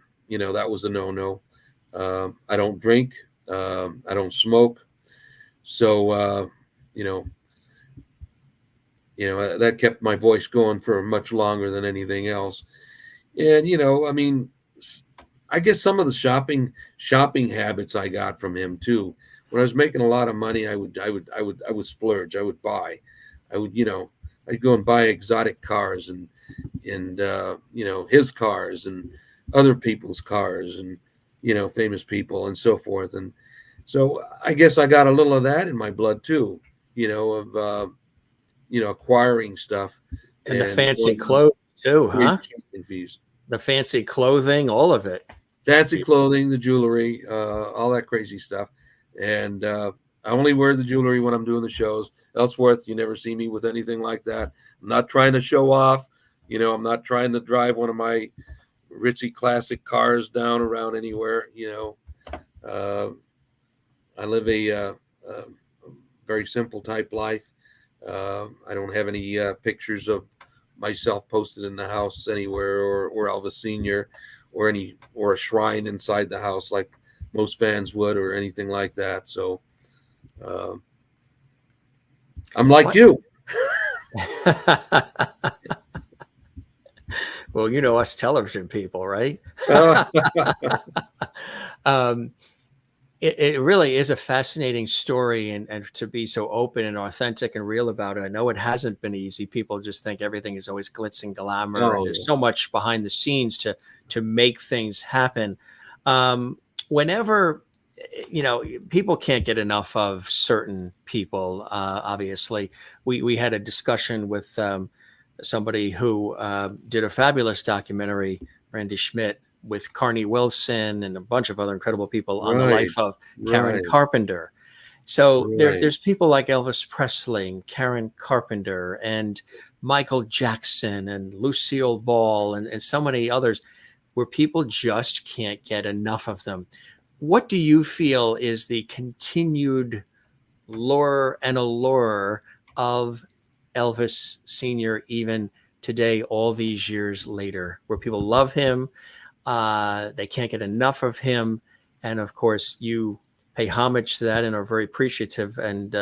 was a no-no. I don't drink. I don't smoke. So, that kept my voice going for much longer than anything else. And, I guess some of the shopping habits I got from him too. When I was making a lot of money, I would splurge. I would buy. I'd go and buy exotic cars and his cars and other people's cars and famous people and so forth. And so I guess I got a little of that in my blood too, of acquiring stuff And the and fancy going on clothes too, crazy huh? shopping fees. The fancy clothing, all of it. Fancy clothing, the jewelry, all that crazy stuff. And I only wear the jewelry when I'm doing the shows. Elsewhere, you never see me with anything like that. I'm not trying to show off. I'm not trying to drive one of my ritzy classic cars down around anywhere. I live a very simple type life. I don't have any pictures of myself posted in the house anywhere, or Elvis Sr. or a shrine inside the house like most fans would, or anything like that. So I'm like What? you. Well, you know us television people, right? Uh, um, it really is a fascinating story, and to be so open and authentic and real about it. I know it hasn't been easy. People just think everything is always glitz and glamour, and oh there's yeah. so much behind the scenes to make things happen. Whenever people can't get enough of certain people. Obviously, we had a discussion with somebody who did a fabulous documentary, Randy Schmidt, with Carney Wilson and a bunch of other incredible people on the Right, life of Karen right, Carpenter. So right. there's people like Elvis Presley and Karen Carpenter and Michael Jackson and Lucille Ball and so many others where people just can't get enough of them. What do you feel is the continued lure and allure of Elvis Sr., even today, all these years later, where people love him, they can't get enough of him, and of course, you pay homage to that and are very appreciative and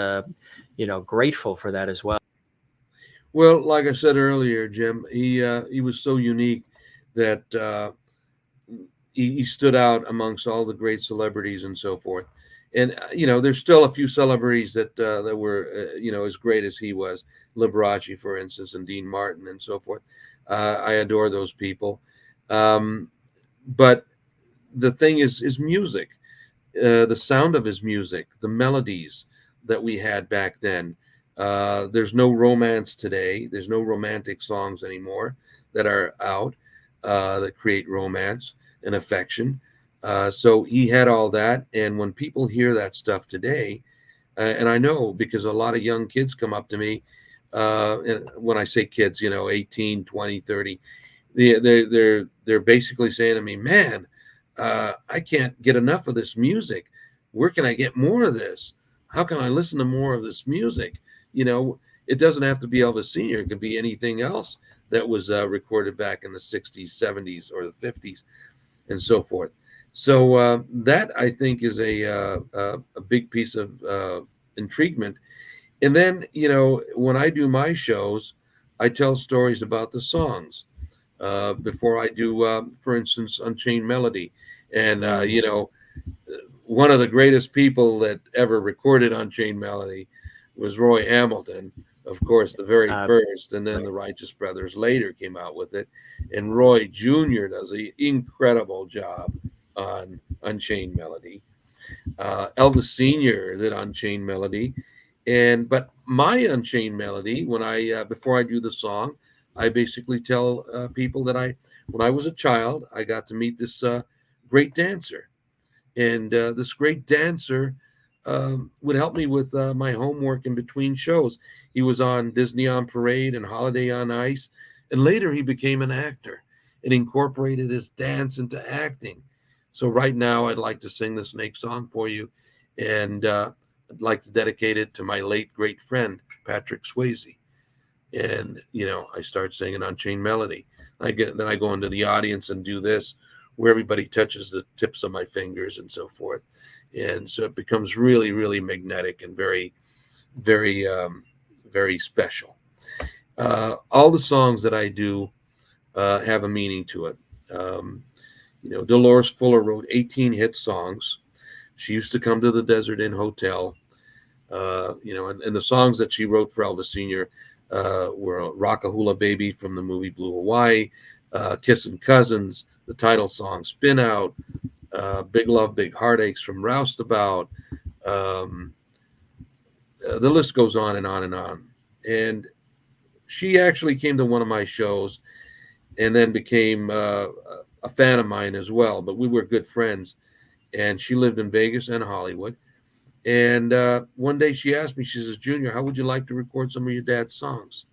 grateful for that as well. Well, like I said earlier, Jim, he was so unique that he stood out amongst all the great celebrities and so forth. And there's still a few celebrities that were as great as he was. Liberace, for instance, and Dean Martin and so forth. I adore those people. Um, but the thing is music, the sound of his music, the melodies that we had back then. There's no romance today. There's no romantic songs anymore that are out that create romance and affection. So he had all that. And when people hear that stuff today, and I know because a lot of young kids come up to me, and when I say kids, 18, 20, 30, they're basically saying to me, man, I can't get enough of this music. Where can I get more of this? How can I listen to more of this music? It doesn't have to be Elvis Sr. It could be anything else that was recorded back in the 60s, 70s, or the 50s, and so forth. So that I think is a big piece of intriguement. And then, when I do my shows, I tell stories about the songs before I do, for instance, Unchained Melody. And, Mm. one of the greatest people that ever recorded Unchained Melody was Roy Hamilton, of course, the very Uh, first. And then the Righteous Brothers later came out with it. And Roy Jr. does an incredible job on Unchained Melody. Elvis Sr. did Unchained Melody. But my Unchained Melody, when I before I do the song, I basically tell people that when I was a child, I got to meet this great dancer, and this great dancer would help me with my homework in between shows. He was on Disney on Parade and Holiday on Ice, and later he became an actor and incorporated his dance into acting. So right now, I'd like to sing the Snake song for you, and I'd like to dedicate it to my late great friend Patrick Swayze. And I start singing Unchained Melody. Then I go into the audience and do this, where everybody touches the tips of my fingers and so forth, and so it becomes really, really magnetic and very, very, very special. All the songs that I do have a meaning to it. Dolores Fuller wrote 18 hit songs. She used to come to the Desert Inn Hotel. And the songs that she wrote for Elvis Sr. Were Rockahula Baby from the movie Blue Hawaii, Kissin' Cousins, the title song Spin Out, Big Love, Big Heartaches from Roustabout. Um, the list goes on and on and on. And she actually came to one of my shows and then became a fan of mine as well. But we were good friends. And she lived in Vegas and Hollywood. And one day she asked me, she says, Junior, how would you like to record some of your dad's songs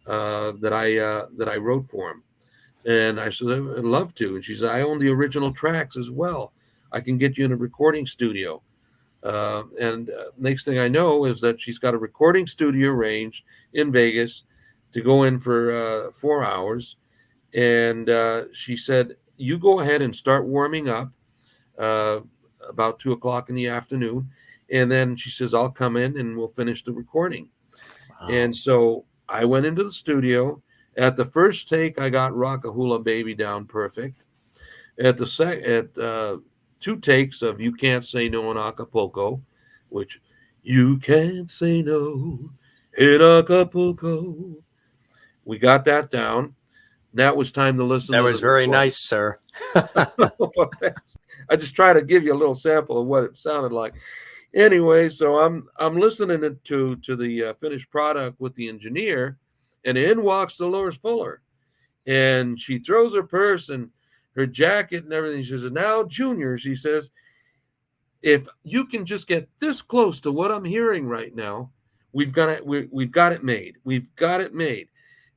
that I wrote for him? And I said, I'd love to. And she said, I own the original tracks as well. I can get you in a recording studio. And next thing I know is that she's got a recording studio arranged in Vegas to go in for 4 hours. And she said, you go ahead and start warming up uh, about 2 o'clock in the afternoon. And then she says, I'll come in and we'll finish the recording. wow. And so I went into the studio At the first take, I got Rockahula Baby down perfect. At the two takes of You Can't Say No in Acapulco, which you can't say no in Acapulco, we got that down. Now it was time to listen That to the was very recording. nice, sir. I just try to give you a little sample of what it sounded like. Anyway, so I'm listening to the finished product with the engineer, and in walks Dolores Fuller, and she throws her purse and her jacket and everything. She says, "Now, Junior," she says, "if you can just get this close to what I'm hearing right now, we've got it. We've got it made. We've got it made."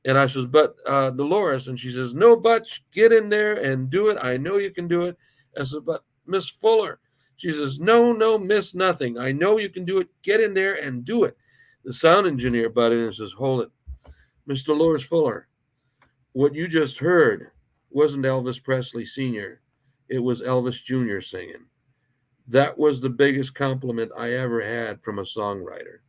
And I says, "But Dolores," and she says, "No, but get in there and do it. I know you can do it." I said, "But Miss Fuller," she says, "No, no, miss nothing. I know you can do it. Get in there and do it." The sound engineer butted in and says, "Hold it, Miss Dolores Fuller. What you just heard wasn't Elvis Presley Sr. It was Elvis Jr. singing. That was the biggest compliment I ever had from a songwriter."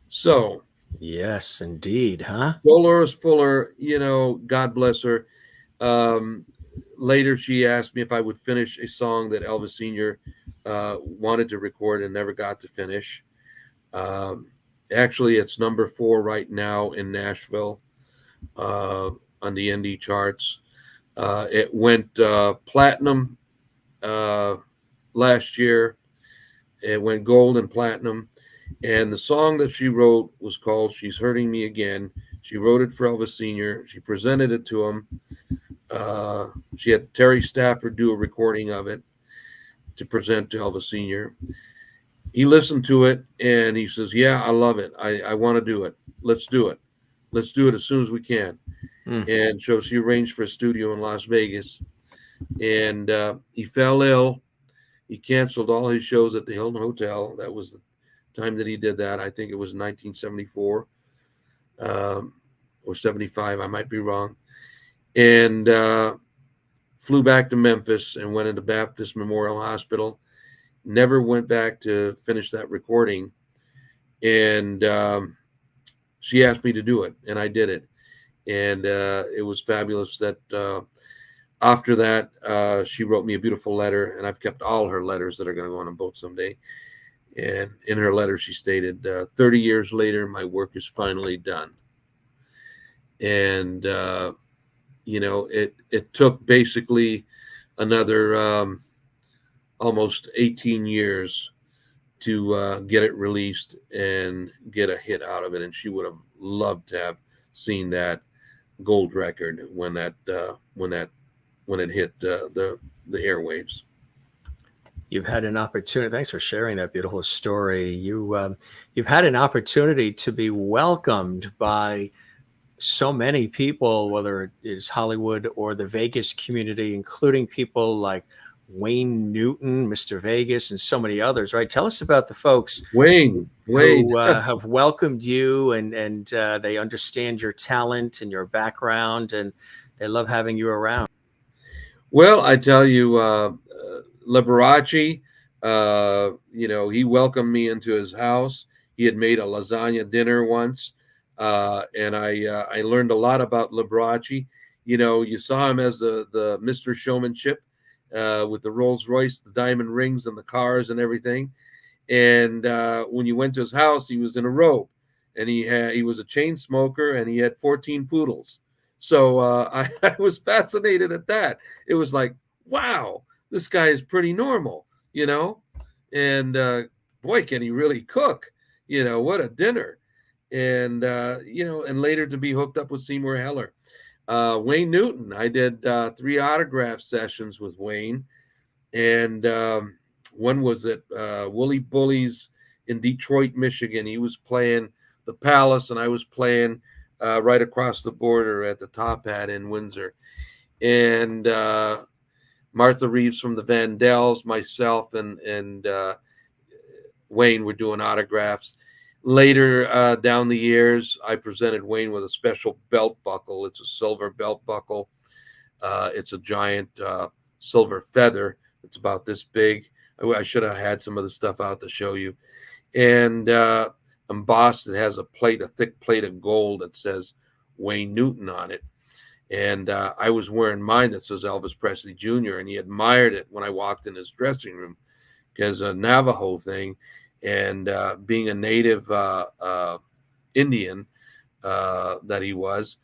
So Yes, indeed, huh? Dolores Fuller, God bless her. Um, Later, she asked me if I would finish a song that Elvis Sr. Wanted to record and never got to finish. Um, Actually, it's number 4 right now in Nashville on the indie charts. It went platinum last year. It went gold and platinum. And the song that she wrote was called She's Hurting Me Again. She wrote it for Elvis Sr. She presented it to him. She had Terry Stafford do a recording of it to present to Elvis Sr. He listened to it and he says, "Yeah, I love it. I want to do it. Let's do it. Let's do it as soon as we can." Mm. And so she arranged for a studio in Las Vegas. And he fell ill. He canceled all his shows at the Hilton Hotel. That was the time that he did that. I think it was 1974 or 75. I might be wrong. And flew back to Memphis and went into Baptist Memorial Hospital. Never went back to finish that recording. And she asked me to do it, and I did it. And it was fabulous that after that, she wrote me a beautiful letter, and I've kept all her letters that are going to go on a book someday. And in her letter, she stated, 30 years later, my work is finally done. And, it took basically another almost 18 years to get it released and get a hit out of it. And she would have loved to have seen that gold record when it hit the airwaves. You've had an opportunity. Thanks for sharing that beautiful story. You've had an opportunity to be welcomed by so many people, whether it is Hollywood or the Vegas community, including people like Wayne Newton, Mr. Vegas, and so many others. Right? Tell us about the folks Wayne. who have welcomed you, and they understand your talent and your background, and they love having you around. Well, I tell you, Liberace, he welcomed me into his house. He had made a lasagna dinner once, and I learned a lot about Liberace. You saw him as the Mr. Showmanship with the Rolls Royce, the diamond rings, and the cars and everything. And when you went to his house, he was in a robe, and he was a chain smoker, and he had 14 poodles. So I was fascinated at that. It was like, wow, this guy is pretty normal, and boy, can he really cook, what a dinner. And, and later to be hooked up with Seymour Heller. Wayne Newton, I did 3 autograph sessions with Wayne. And one was at Wooly Bullies in Detroit, Michigan. He was playing the Palace, and I was playing right across the border at the Top Hat in Windsor. And Martha Reeves from the Vandells, myself, and Wayne were doing autographs. Later down the years, I presented Wayne with a special belt buckle. It's a silver belt buckle. It's a giant silver feather. It's about this big. I should have had some of the stuff out to show you. And embossed. It has a thick plate of gold that says Wayne Newton on it. And I was wearing mine that says Elvis Presley Jr., and he admired it when I walked in his dressing room, because a Navajo thing, and being a native Indian that he was,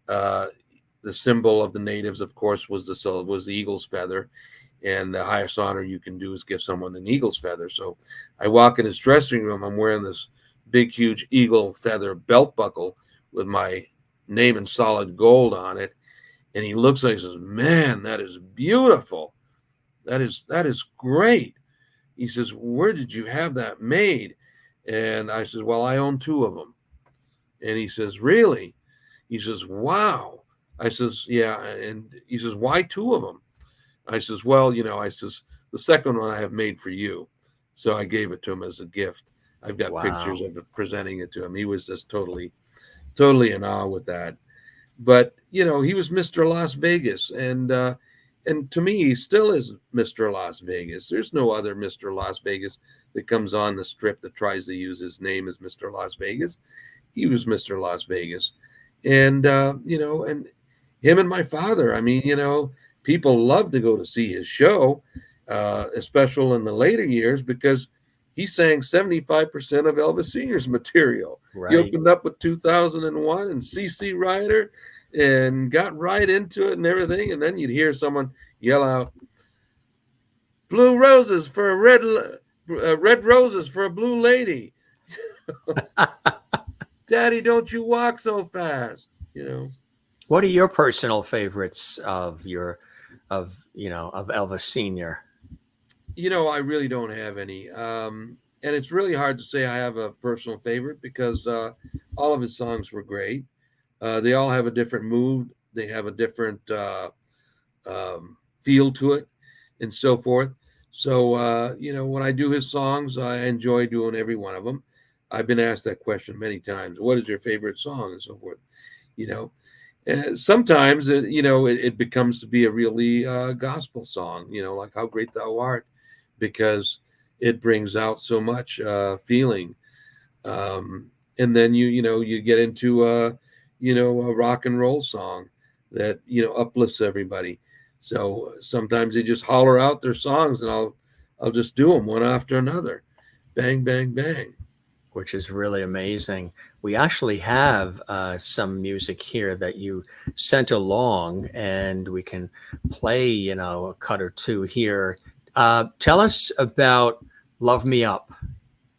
the symbol of the natives, of course, was the eagle's feather, and the highest honor you can do is give someone an eagle's feather. So I walk in his dressing room, I'm wearing this big, huge eagle feather belt buckle with my name in solid gold on it. And he looks at it and says, "Man, that is beautiful. That is great." He says, "Where did you have that made?" And I says, "Well, I own 2 of them." And he says, "Really?" He says, "Wow." I says, "Yeah." And he says, "Why 2 of them?" I says, "Well, I says, the second one I have made for you." So I gave it to him as a gift. I've got pictures of it, presenting it to him. He was just totally in awe with that. But, he was Mr. Las Vegas. And to me, he still is Mr. Las Vegas. There's no other Mr. Las Vegas that comes on the strip that tries to use his name as Mr. Las Vegas. He was Mr. Las Vegas. And, and him and my father, people love to go to see his show, especially in the later years, because he sang 75% of Elvis Sr.'s material. Right. He opened up with 2001 and CC Rider and got right into it and everything. And then you'd hear someone yell out, "Blue roses for red roses for a blue lady." "Daddy, don't you walk so fast." What are your personal favorites of Elvis Sr.? I really don't have any. And it's really hard to say I have a personal favorite, because all of his songs were great. They all have a different mood. They have a different feel to it, and so forth. So, when I do his songs, I enjoy doing every one of them. I've been asked that question many times. What is your favorite song, and so forth? And sometimes, it becomes to be a really gospel song, like How Great Thou Art, because it brings out so much feeling. And then you get into a rock and roll song that uplifts everybody. So sometimes they just holler out their songs, and I'll just do them one after another, bang, bang, bang. Which is really amazing. We actually have some music here that you sent along, and we can play, a cut or two here. Tell us about Love Me Up.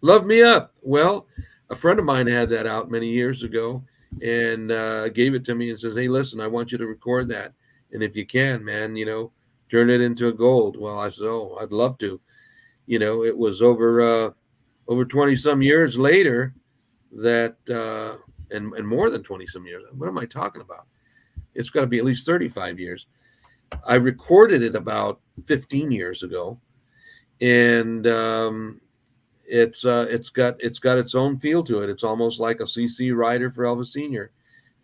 Love Me Up. Well, a friend of mine had that out many years ago, and gave it to me and says, "Hey, listen, I want you to record that. And if you can, man, turn it into a gold." Well, I said, "Oh, I'd love to." It was over 20 some years later that, and more than 20 some years. What am I talking about? It's got to be at least 35 years. I recorded it about 15 years ago, and it's got its own feel to it. It's almost like a CC Rider for Elvis Sr.,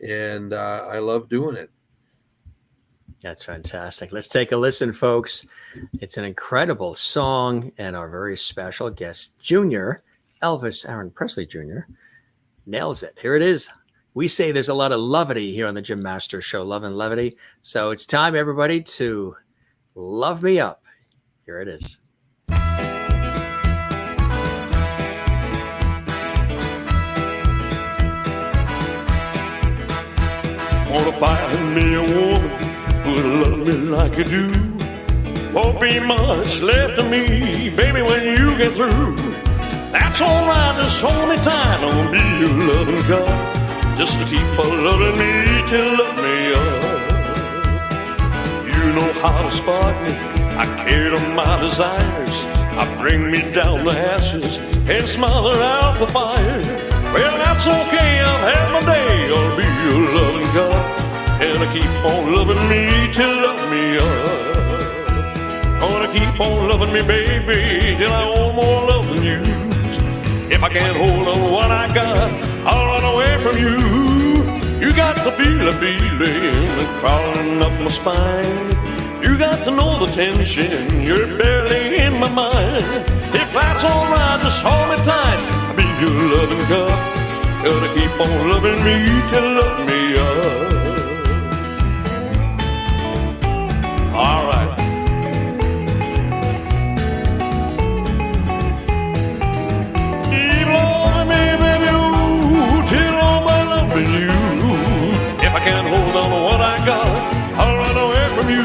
and I love doing it. That's fantastic. Let's take a listen, folks. It's an incredible song, and our very special guest, Junior, Elvis Aaron Presley Jr., nails it. Here it is. We say there's a lot of levity here on the Jim Masters Show, love and levity. So it's time, everybody, to love me up. Here it is. Wanna find me a woman who'll love me like you do. Won't be much left of me, baby, when you get through. That's alright, just hold me tight, I'll be your loving God. Just to keep on loving me till love me up. You know how to spark me, I care to my desires. I bring me down the ashes and smother out the fire. Well, that's okay, I've had my day, I'll be your loving God. And I keep on loving me till love me up. Gonna keep on loving me, baby, till I want more love than you. If I can't hold on what I got, I'll run away from you. You got to feel a feeling crawling up my spine. You got to know the tension, you're barely in my mind. If that's alright, just hold me tight, I'll be your loving cup. Gotta keep on loving me till love me up. All right. Keep loving me, baby, ooh, till all my love is you. If I can't hold on to what I got, I'll run away from you.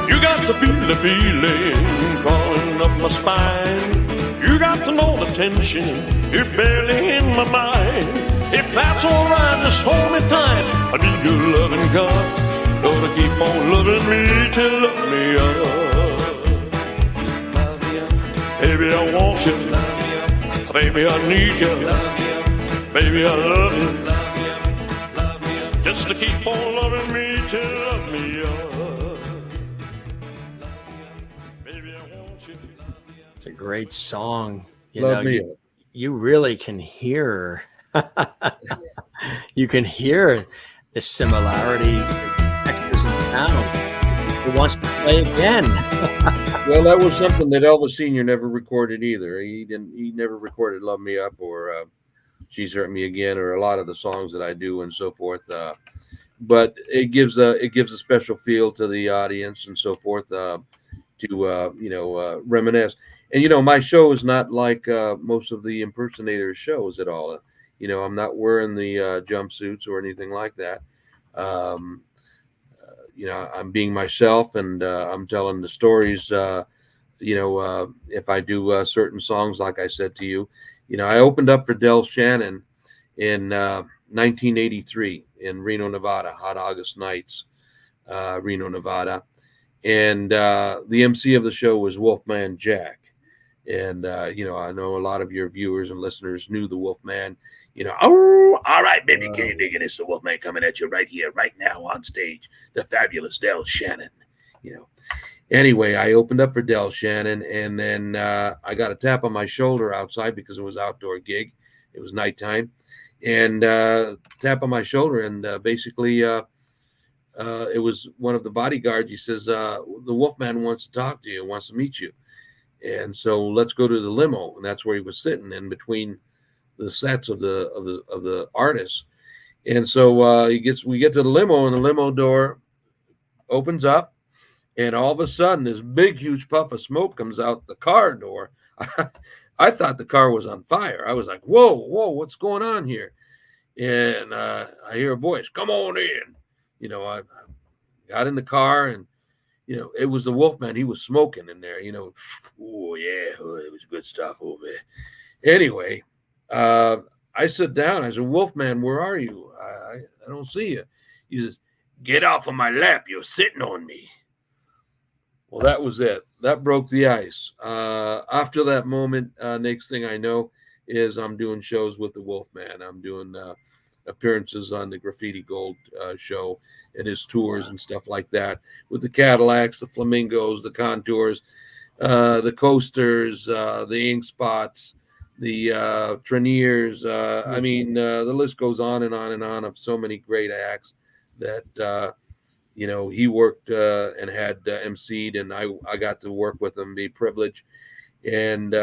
You got to feel the feeling crawling up my spine. You got to know the tension, you're barely in my mind. If that's alright, just hold me tight. I need your loving cup. Gonna keep on loving me till love me up. Baby, I want you. Baby, I need you. Baby, I love you. Just to keep on loving me till love me up. Baby, I want you. It's a great song. Love me up. You really can hear. You can hear the similarity. Extras in town. Who wants to play again? Well, that was something that Elvis Sr. never recorded either. He never recorded "Love Me Up" or "She's Hurt Me Again" or a lot of the songs that I do and so forth. But it gives a special feel to the audience and so forth to reminisce. And my show is not like most of the impersonators' shows at all. I'm not wearing the jumpsuits or anything like that. I'm being myself, and I'm telling the stories. If I do certain songs, like I said to you, I opened up for Del Shannon in 1983 in Reno, Nevada, hot August nights, Reno, Nevada, and the MC of the show was Wolfman Jack. And I know a lot of your viewers and listeners knew the Wolfman. Oh, all right, baby, can you dig it? It's the Wolfman coming at you right here, right now on stage. The fabulous Del Shannon. Anyway, I opened up for Del Shannon, and then I got a tap on my shoulder outside because it was an outdoor gig. It was nighttime, and tap on my shoulder, and basically it was one of the bodyguards. He says, "The Wolfman wants to talk to you, wants to meet you." And so let's go to the limo, and that's where he was sitting in between the sets of the artists. And so we get to the limo, and the limo door opens up, and all of a sudden this big huge puff of smoke comes out the car door. I thought the car was on fire. I was like, whoa, what's going on here? And I hear a voice, "Come on in." I got in the car, and it was the Wolfman. He was smoking in there, Oh, yeah. Oh, it was good stuff. Oh, man. Anyway, I sit down. I said, "Wolfman, where are you? I don't see you." He says, "Get off of my lap. You're sitting on me." Well, that was it. That broke the ice. After that moment, next thing I know is I'm doing shows with the Wolfman. I'm doing appearances on the Graffiti Gold show and his tours and stuff like that with the Cadillacs, the Flamingos, the Contours, the Coasters, the Ink Spots, the Treniers. I mean, the list goes on and on and on of so many great acts that he worked and had emceed, and I got to work with him, be privileged, and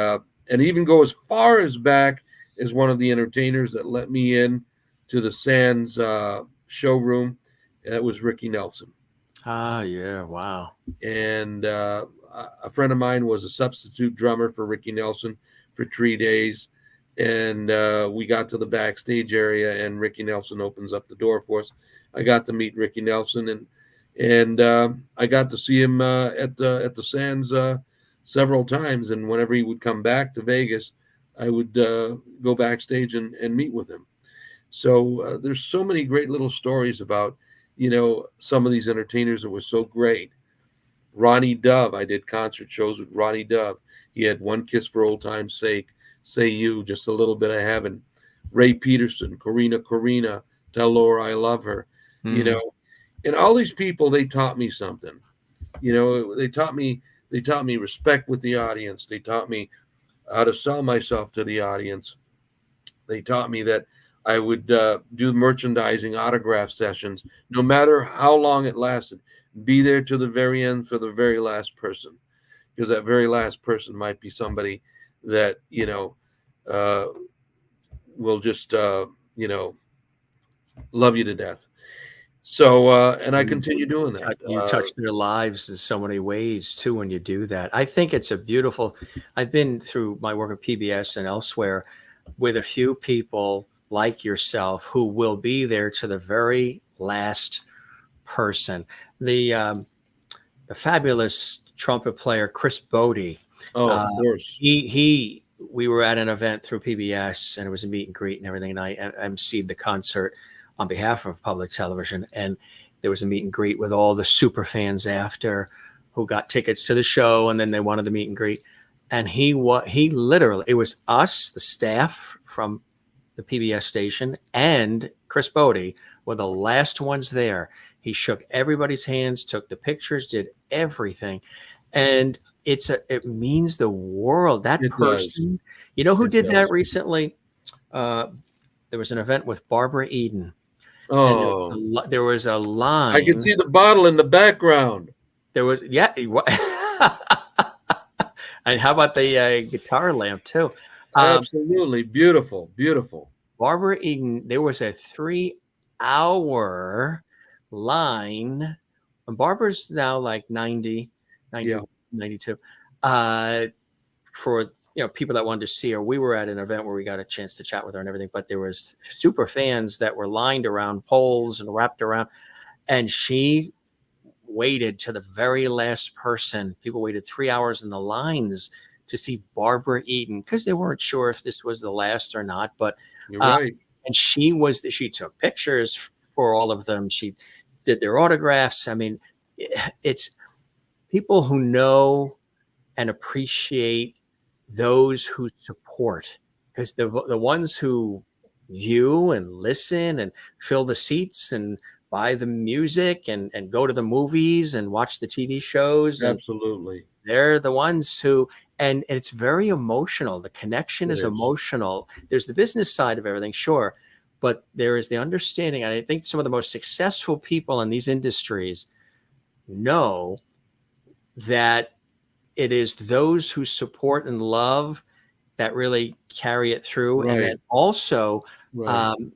even go as far as back as one of the entertainers that let me in to the Sands showroom. That was Ricky Nelson. Ah, yeah, wow. And a friend of mine was a substitute drummer for Ricky Nelson for 3 days. And we got to the backstage area, and Ricky Nelson opens up the door for us. I got to meet Ricky Nelson, and I got to see him at the Sands several times. And whenever he would come back to Vegas, I would go backstage and meet with him. So there's so many great little stories about, some of these entertainers that were so great. Ronnie Dove, I did concert shows with Ronnie Dove. He had "One Kiss for Old Time's Sake," "Say You," "Just a Little Bit of Heaven." Ray Peterson, Corina, "Tell Laura I Love Her." And all these people, they taught me something. They taught me respect with the audience. They taught me how to sell myself to the audience. They taught me that I would do merchandising autograph sessions, no matter how long it lasted. Be there to the very end for the very last person, because that very last person might be somebody that will just love you to death. So and I continue doing that. You touch their lives in so many ways too when you do that. I think it's a beautiful. I've been through my work at PBS and elsewhere with a few people like yourself who will be there to the very last person. The fabulous trumpet player Chris Bodie. Oh, of course. We were at an event through PBS and it was a meet and greet and everything. And I emceed the concert on behalf of public television. And there was a meet and greet with all the super fans after who got tickets to the show. And then they wanted the meet and greet. And he literally, it was us, the staff from the PBS station, and Chris Bodie were the last ones there. He shook everybody's hands, took the pictures, did everything. And it means the world. That person, you know who did that recently? There was an event with Barbara Eden. Oh, there was a line. I can see the bottle in the background. There was, yeah. And how about the guitar lamp too? Absolutely beautiful, beautiful. Barbara Eden. There was a 3-hour line. And Barbara's now like 90, 92. For people that wanted to see her, we were at an event where we got a chance to chat with her and everything. But there was super fans that were lined around poles and wrapped around, and she waited to the very last person. People waited 3 hours in the lines to see Barbara Eden because they weren't sure if this was the last or not. But you're right. And she took pictures for all of them. She did their autographs. I mean, it's people who know and appreciate those who support, because the ones who view and listen and fill the seats and buy the music and go to the movies and watch the TV shows. Absolutely. They're the ones who, and it's very emotional. The connection is emotional. There's the business side of everything, sure, but there is the understanding. And I think some of the most successful people in these industries know that it is those who support and love that really carry it through. Right. And then also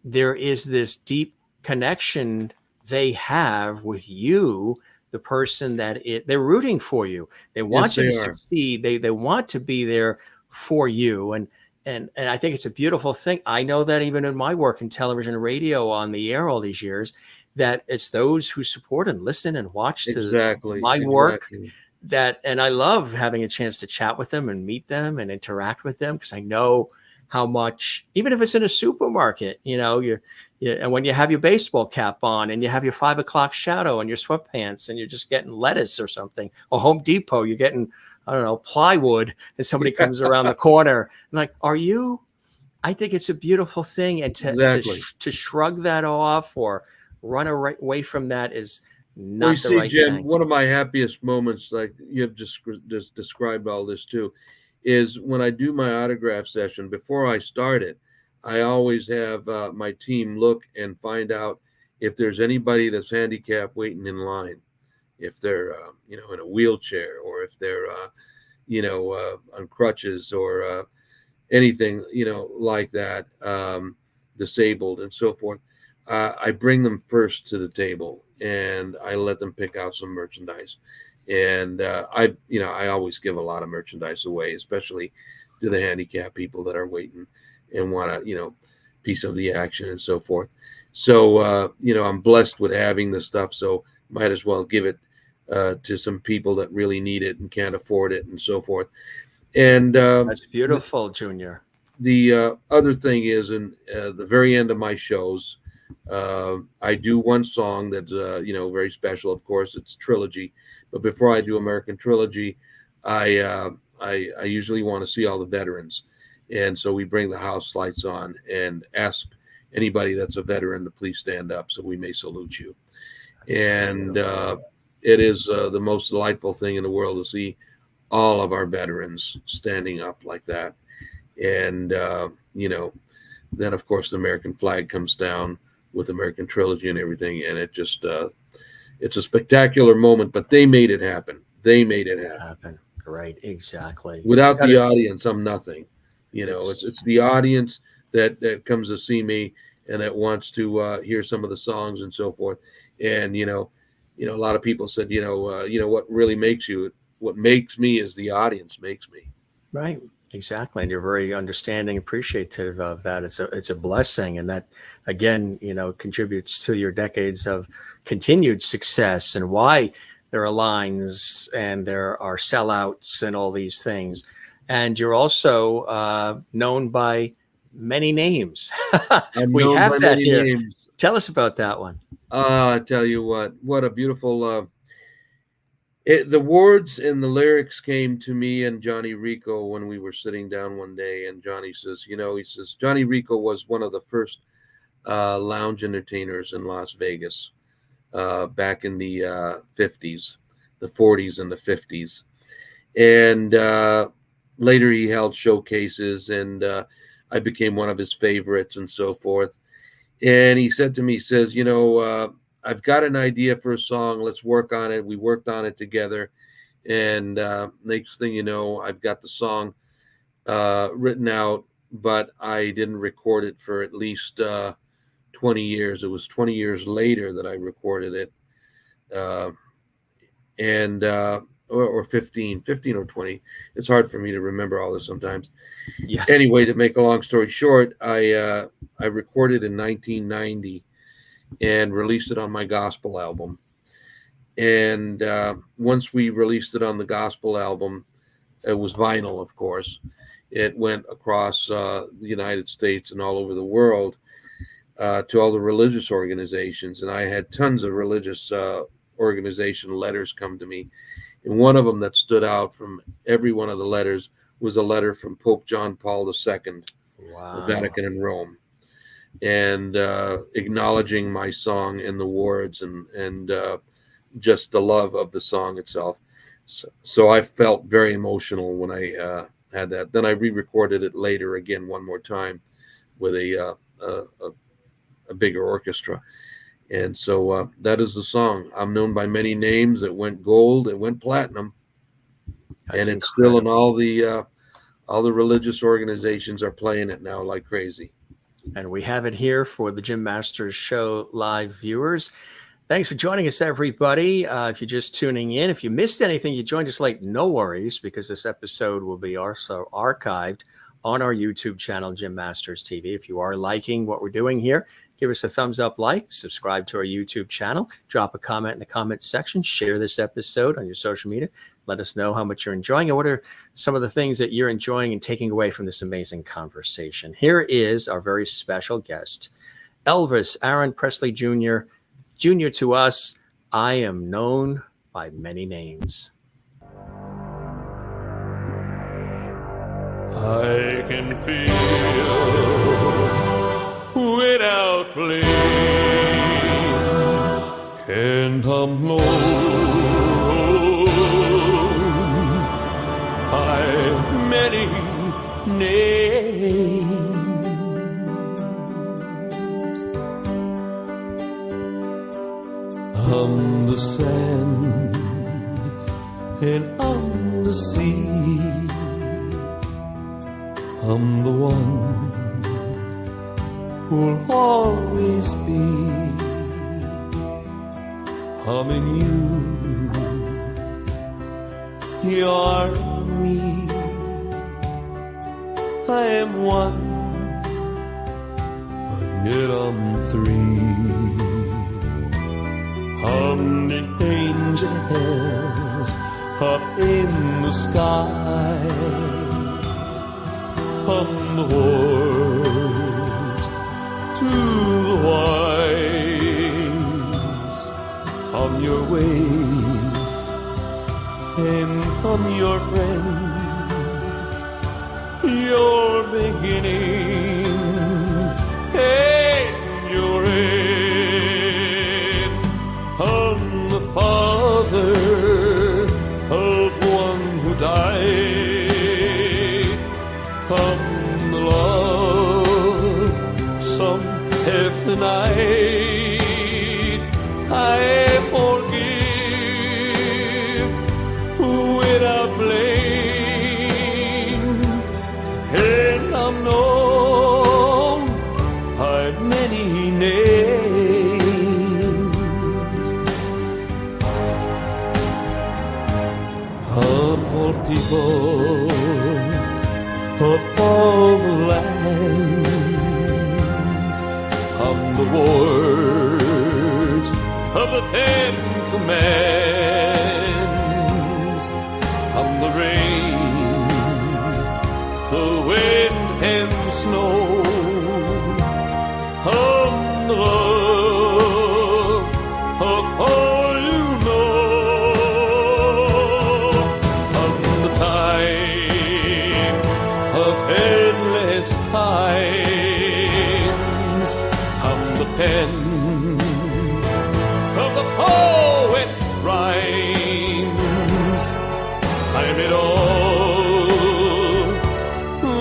there is this deep connection they have with you, the person that they're rooting for you. They want you to succeed. They want to be there for you. And I think it's a beautiful thing. I know that even in my work in television and radio on the air all these years, that it's those who support and listen and watch my work. And I love having a chance to chat with them and meet them and interact with them, because I know how much, even if it's in a supermarket, and when you have your baseball cap on and you have your 5 o'clock shadow and your sweatpants and you're just getting lettuce or something, or Home Depot, you're getting, I don't know, plywood, and somebody comes around the corner. I'm like, are you? I think it's a beautiful thing. And to shrug that off or run away from that is not the right Jim, thing. One of my happiest moments, like you have just described all this too, is when I do my autograph session. Before I start it, I always have my team look and find out if there's anybody that's handicapped waiting in line, if they're in a wheelchair, or if they're on crutches, or anything like that, disabled and so forth. I bring them first to the table and I let them pick out some merchandise. And I always give a lot of merchandise away, especially to the handicapped people that are waiting and want a piece of the action and so forth. So I'm blessed with having this stuff, so might as well give it to some people that really need it and can't afford it and so forth. And that's beautiful, Junior. The other thing is, in the very end of my shows, I do one song that's very special. Of course, it's Trilogy. But before I do American Trilogy, I usually want to see all the veterans, and so we bring the house lights on and ask anybody that's a veteran to please stand up so we may salute you. And it is the most delightful thing in the world to see all of our veterans standing up like that. And then of course the American flag comes down with American Trilogy and everything, and it just it's a spectacular moment. But they made it happen. They made it happen. Right, exactly. Without the audience, I'm nothing. It's the audience that comes to see me and that wants to hear some of the songs and so forth. And a lot of people said, what really makes you, what makes me is the audience makes me. Right. Exactly. And you're very understanding, appreciative of that. It's a blessing. And that, again, contributes to your decades of continued success and why there are lines and there are sellouts and all these things. And you're also known by many names. We have that here. Names. Tell us about that one. I tell you what a beautiful... the words and the lyrics came to me and Johnny Rico when we were sitting down one day, and Johnny says, Johnny Rico was one of the first lounge entertainers in Las Vegas back in the 50s, the 40s and the 50s. And later he held showcases, and I became one of his favorites and so forth. And he said to me, I've got an idea for a song. Let's work on it. We worked on it together. And next thing you know, I've got the song written out, but I didn't record it for at least 20 years. It was 20 years later that I recorded it. Or 15 or 20. It's hard for me to remember all this sometimes. Yeah. Anyway, to make a long story short, I recorded in 1990 and released it on my gospel album. And once we released it on the gospel album, it was vinyl, of course. It went across the United States and all over the world to all the religious organizations. And I had tons of religious organization letters come to me. And one of them that stood out from every one of the letters was a letter from Pope John Paul II, wow. The Vatican in Rome, and acknowledging my song and the words and just the love of the song itself. So I felt very emotional when I had that. Then I re-recorded it later again one more time with a bigger orchestra. And so that is the song. I'm known by many names. It went gold. It went platinum. That's and it's incredible. Still in all the religious organizations are playing it now like crazy. And we have it here for the Jim Masters Show live viewers. Thanks for joining us, everybody. If you're just tuning in, if you missed anything, you joined us late, no worries, because this episode will be also archived on our YouTube channel, Jim Masters TV. If you are liking what we're doing here, give us a thumbs up, subscribe to our YouTube channel, drop a comment in the comments section, share this episode on your social media. Let us know how much you're enjoying and what are some of the things that you're enjoying and taking away from this amazing conversation. Here is our very special guest, Elvis Aaron Presley Jr. Jr. to us, I am known by many names. I can feel without blame, and I'm known by many names. On the sand and on the sea, I'm the one who'll always be. I'm in you, you're me. I am one, but yet I'm three. I'm the angels up in the sky. I'm the words to the wise. I'm your ways, and I'm your friend, your beginning and your end. I'm the father of one who died. I'm the love some have denied. I forgive without blame, and I'm known humble people of all the lands, hum the words of the 10 Commandments, hum the rain, the wind and the snow, hum the love of all you know. Endless times, hum the pen of the poet's rhymes. I'm it all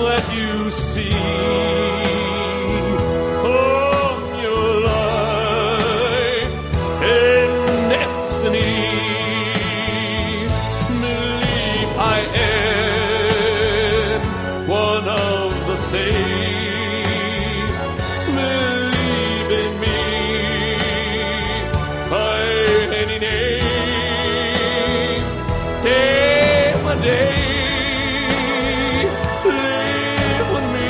that you see of your life and destiny. Believe I am one of the same. Believe in me by any name. Day by day, live with me,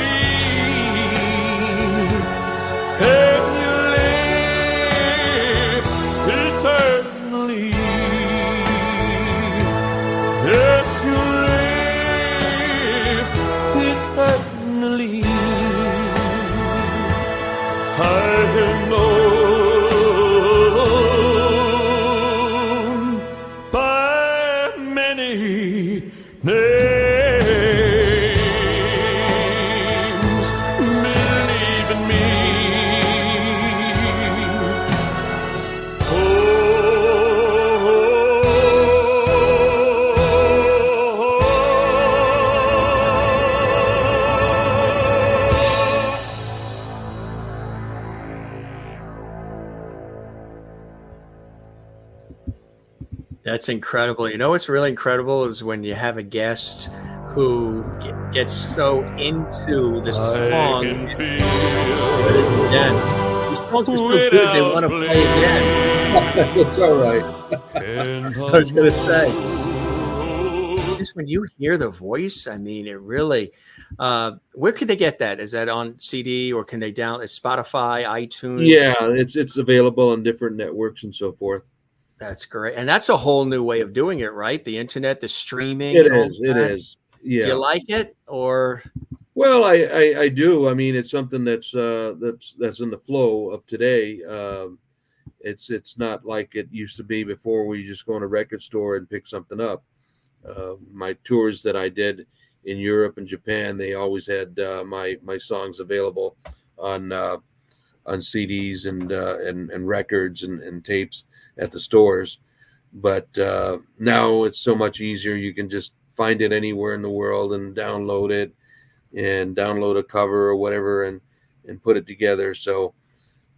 and you live eternally. Yes, you eternally. I have known by many names. Believe in me. That's incredible. You know what's really incredible is when you have a guest who gets so into the song. But it's again, these songs are so good they want to play again. It's all right. I was going to say, just when you hear the voice, I mean, it really. Where could they get that? Is that on CD or can they download Spotify, iTunes? Yeah, it's available on different networks and so forth. That's great. And that's a whole new way of doing it, right? The internet, the streaming. It is. Yeah. Do you like it or? Well, I do. I mean, it's something that's in the flow of today. It's not like it used to be before where you just go in a record store and pick something up. My tours that I did in Europe and Japan, they always had my songs available on CDs and records and tapes at the stores. But now it's so much easier. You can just find it anywhere in the world and download it and download a cover or whatever and put it together. So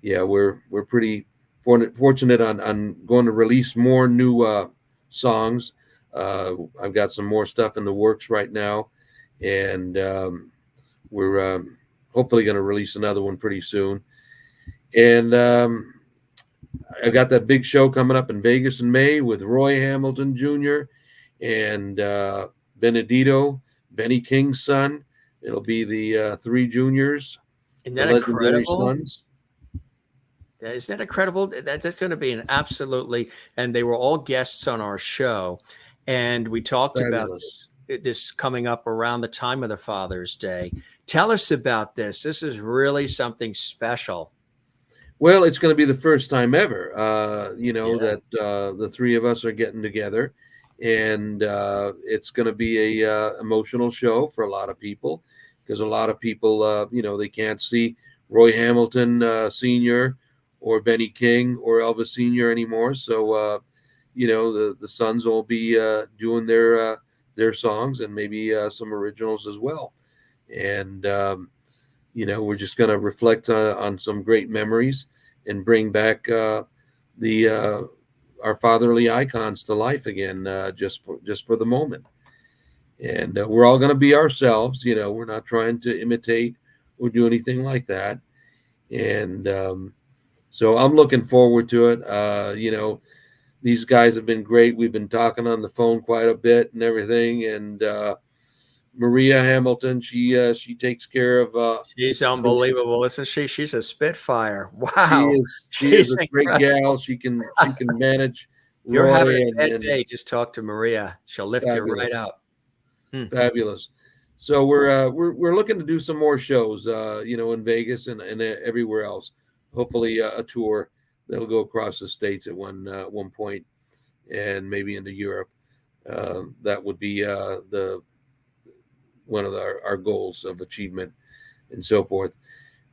yeah, we're pretty fortunate on going to release more new songs. I've got some more stuff in the works right now, and we're hopefully going to release another one pretty soon. And I've got that big show coming up in Vegas in May with Roy Hamilton Jr. and Benedito, Benny King's son. It'll be the three juniors. Isn't that incredible? Sons. Is that incredible? That's going to be an absolutely, and they were all guests on our show. And we talked about this coming up around the time of the Father's Day. Tell us about this. This is really something special. Well, it's going to be the first time ever, that the three of us are getting together. And it's going to be a emotional show for a lot of people because a lot of people, they can't see Roy Hamilton Sr. or Benny King or Elvis Sr. anymore. So, the sons will be doing their songs and maybe some originals as well. And, we're just going to reflect on some great memories and bring back our fatherly icons to life again, just for the moment. And we're all going to be ourselves. We're not trying to imitate or do anything like that. And so I'm looking forward to it. these guys have been great. We've been talking on the phone quite a bit and everything. And Maria Hamilton, she takes care of. She's unbelievable, isn't she? She's a spitfire. She Wow, is she's a great incredible. gal. She can manage If you're having Roy a bad and day, just talk to Maria. She'll lift you right fabulous. up. Hmm. Fabulous. So we're looking to do some more shows, in Vegas and everywhere else. Hopefully, a tour that'll go across the states at one point, and maybe into Europe. That would be the one of our goals of achievement and so forth.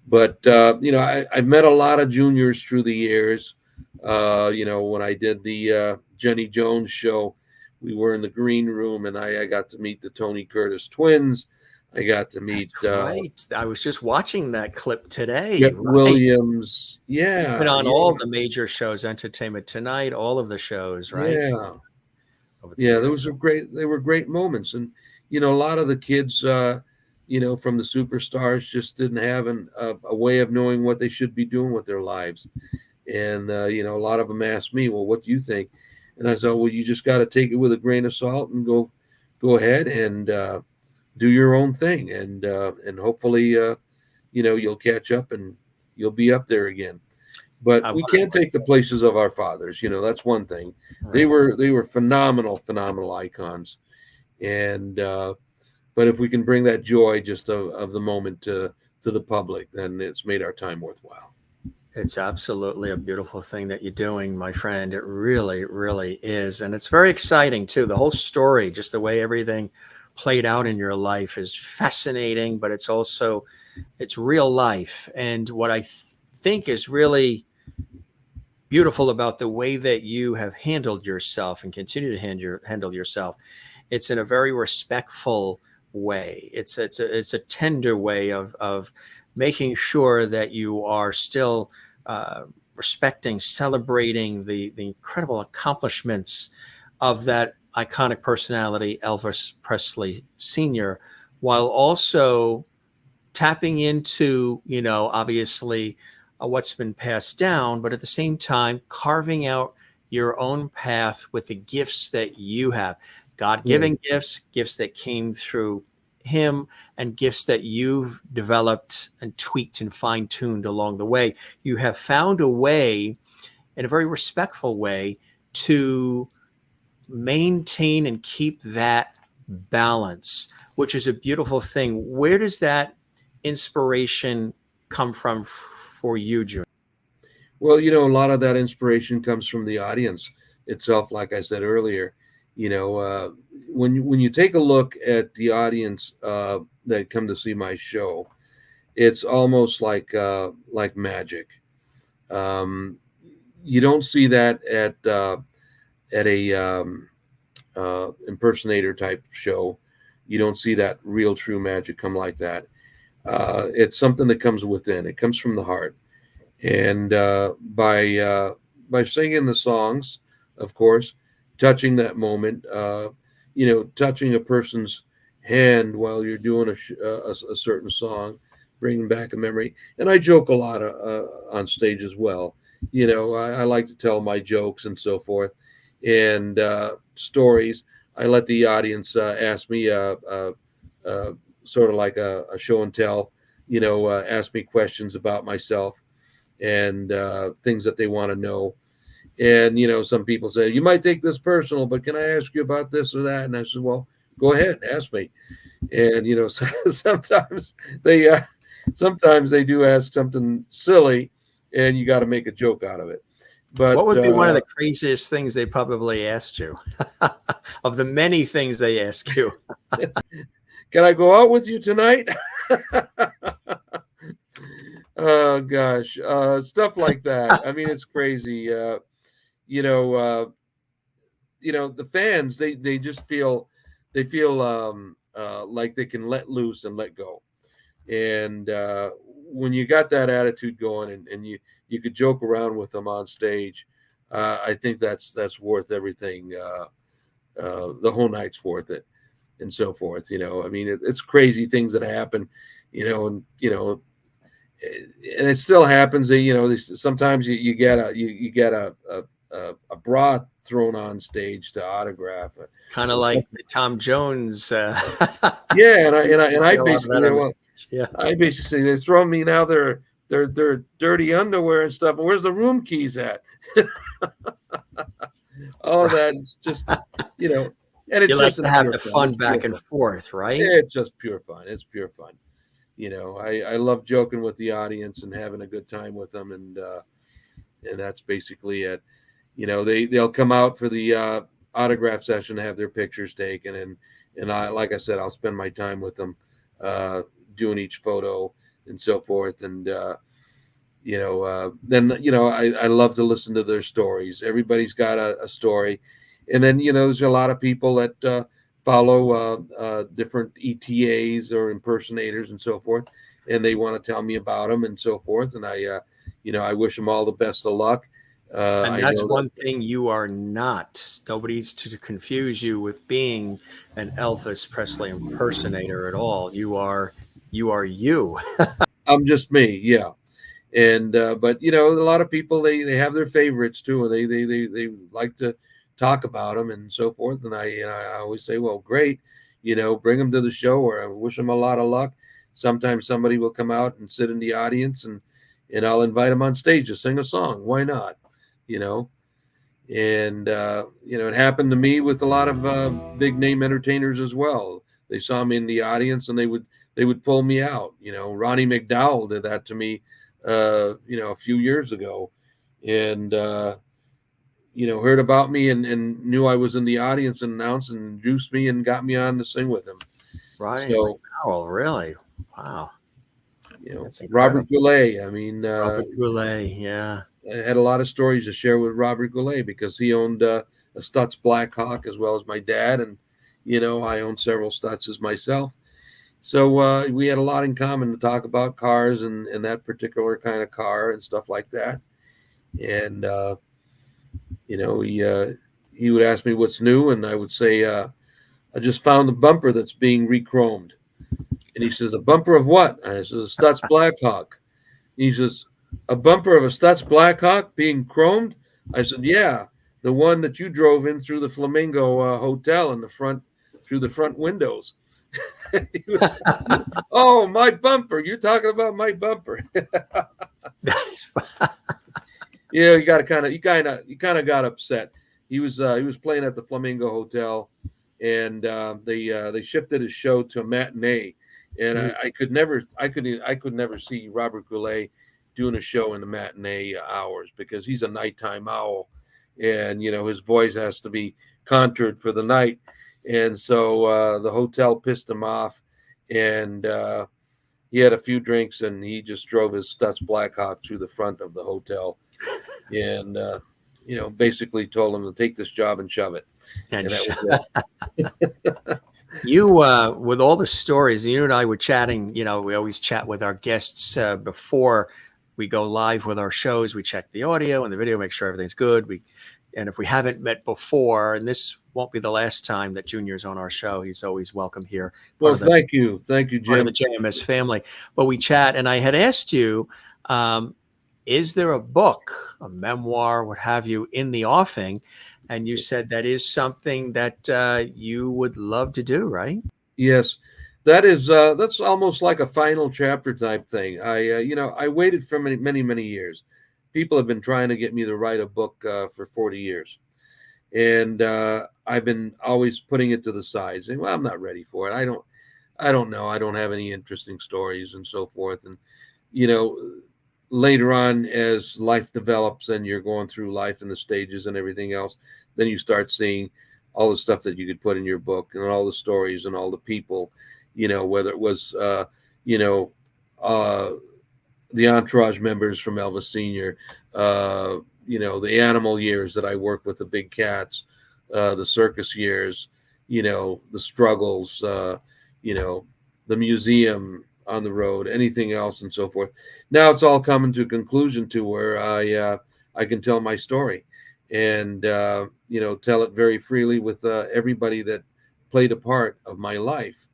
But I've met a lot of juniors through the years. When I did the Jenny Jones show, we were in the green room, and I got to meet the Tony Curtis twins. I got to meet That's right. I was just watching that clip today. Jeff Right. Williams. You've been Yeah, on all yeah, the major shows, Entertainment Tonight, all of the shows, right? yeah, Over the yeah. years. They were great moments, and a lot of the kids, from the superstars, just didn't have a way of knowing what they should be doing with their lives. And a lot of them asked me, "Well, what do you think?" And I said, "Well, you just got to take it with a grain of salt and go ahead and do your own thing, and hopefully, you'll catch up and you'll be up there again." But I we want can't take the places of our fathers. That's one thing. They right. were phenomenal icons, and but if we can bring that joy just of the moment to the public, then it's made our time worthwhile. It's absolutely a beautiful thing that you're doing, my friend. It really, really is. And it's very exciting too. The whole story, just the way everything played out in your life is fascinating, but it's real life. And what I think is really beautiful about the way that you have handled yourself and continue to handle yourself, it's in a very respectful way. It's a tender way of making sure that you are still respecting, celebrating the incredible accomplishments of that iconic personality, Elvis Presley Sr., while also tapping into, obviously what's been passed down, but at the same time, carving out your own path with the gifts that you have. God-given gifts that came through him, and gifts that you've developed and tweaked and fine-tuned along the way. You have found a way, in a very respectful way, to maintain and keep that balance, which is a beautiful thing. Where does that inspiration come from for you, Junior? Well, a lot of that inspiration comes from the audience itself. Like I said earlier, when you take a look at the audience that come to see my show, it's almost like magic. You don't see that at a impersonator type show. You don't see that real true magic come like that. It's something that comes within. It comes from the heart, and by singing the songs, of course, touching that moment, touching a person's hand while you're doing a certain song, bringing back a memory. And I joke a lot on stage as well. I like to tell my jokes and so forth, and stories. I let the audience ask me sort of like a show and tell, ask me questions about myself and things that they want to know. And, some people say, you might take this personal, but can I ask you about this or that? And I said, well, go ahead, ask me. And, sometimes they do ask something silly, and you got to make a joke out of it. But What would be one of the craziest things they probably asked you of the many things they ask you? Can I go out with you tonight? Oh gosh, stuff like that. I mean, it's crazy. The fans, they just feel like they can let loose and let go. And when you got that attitude going, and you could joke around with them on stage, I think that's worth everything. The whole night's worth it, and so forth. I mean, it's crazy things that happen, and it still happens. Sometimes you get a a bra thrown on stage to autograph. Kind of like the Tom Jones. Yeah, and I A lot of that basically, on the well, stage. Yeah. I basically say they throw me now their dirty underwear and stuff. And where's the room keys at? All that is just, and it's You like just to have pure the fun. fun It's pure back and fun. forth, right? It's just pure fun. It's pure fun. I love joking with the audience and having a good time with them, and that's basically it. They'll come out for the autograph session to have their pictures taken, and I, like I said, I'll spend my time with them, doing each photo and so forth, and then I love to listen to their stories. Everybody's got a story, and then there's a lot of people that follow different ETAs or impersonators and so forth, and they want to tell me about them and so forth, and I wish them all the best of luck. And I that's know one thing you are not. Nobody's to confuse you with being an Elvis Presley impersonator at all. You are you. I'm just me, yeah. And but a lot of people they have their favorites too, and they like to talk about them and so forth. And I always say, well, great, bring them to the show, or I wish them a lot of luck. Sometimes somebody will come out and sit in the audience, and I'll invite them on stage to sing a song. Why not? You know, and it happened to me with a lot of big name entertainers as well. They saw me in the audience and they would pull me out. Ronnie McDowell did that to me a few years ago, and heard about me and knew I was in the audience and announced and juiced me and got me on to sing with him. Right. So Oh, really? Wow. That's incredible. Robert Goulet, I mean, Robert Goulet, yeah. I had a lot of stories to share with Robert Goulet because he owned a Stutz Black Hawk as well as my dad, and I own several Stutzes myself. So we had a lot in common to talk about cars and that particular kind of car and stuff like that. And he would ask me what's new, and I would say, I just found the bumper that's being re-chromed. And he says, a bumper of what? And I says, a Stutz Blackhawk. He says, a bumper of a Stutz Blackhawk being chromed? I said, yeah, the one that you drove in through the Flamingo Hotel in the front, through the front windows. He was, oh, my bumper. You're talking about my bumper. That is fun. You kind of got upset. He was playing at the Flamingo Hotel, and they shifted his show to a matinee, and I could never see Robert Goulet doing a show in the matinee hours because he's a nighttime owl, and his voice has to be contoured for the night, and so the hotel pissed him off, and he had a few drinks and he just drove his Stutz Blackhawk through the front of the hotel, and basically told him to take this job and shove it. And that was it. you, with all the stories, you and I were chatting, we always chat with our guests before we go live with our shows. We check the audio and the video, make sure everything's good. And if we haven't met before, and this won't be the last time that Junior's on our show, he's always welcome here. Well, thank you, Jim. Part of the JMS family. But we chat, and I had asked you, is there a book, a memoir, what have you, in the offing? And you said that is something that you would love to do, right? Yes, that's almost like a final chapter type thing. I waited for many years. People have been trying to get me to write a book for 40 years, and I've been always putting it to the side, saying, "Well, I'm not ready for it. I don't know. I don't have any interesting stories and so forth." And later on, as life develops and you're going through life and the stages and everything else, then you start seeing all the stuff that you could put in your book and all the stories and all the people, whether it was, the entourage members from Elvis Sr., the animal years that I worked with the big cats, the circus years, the struggles, the museum on the road, anything else and so forth. Now it's all coming to a conclusion to where I can tell my story and, tell it very freely with everybody that played a part of my life.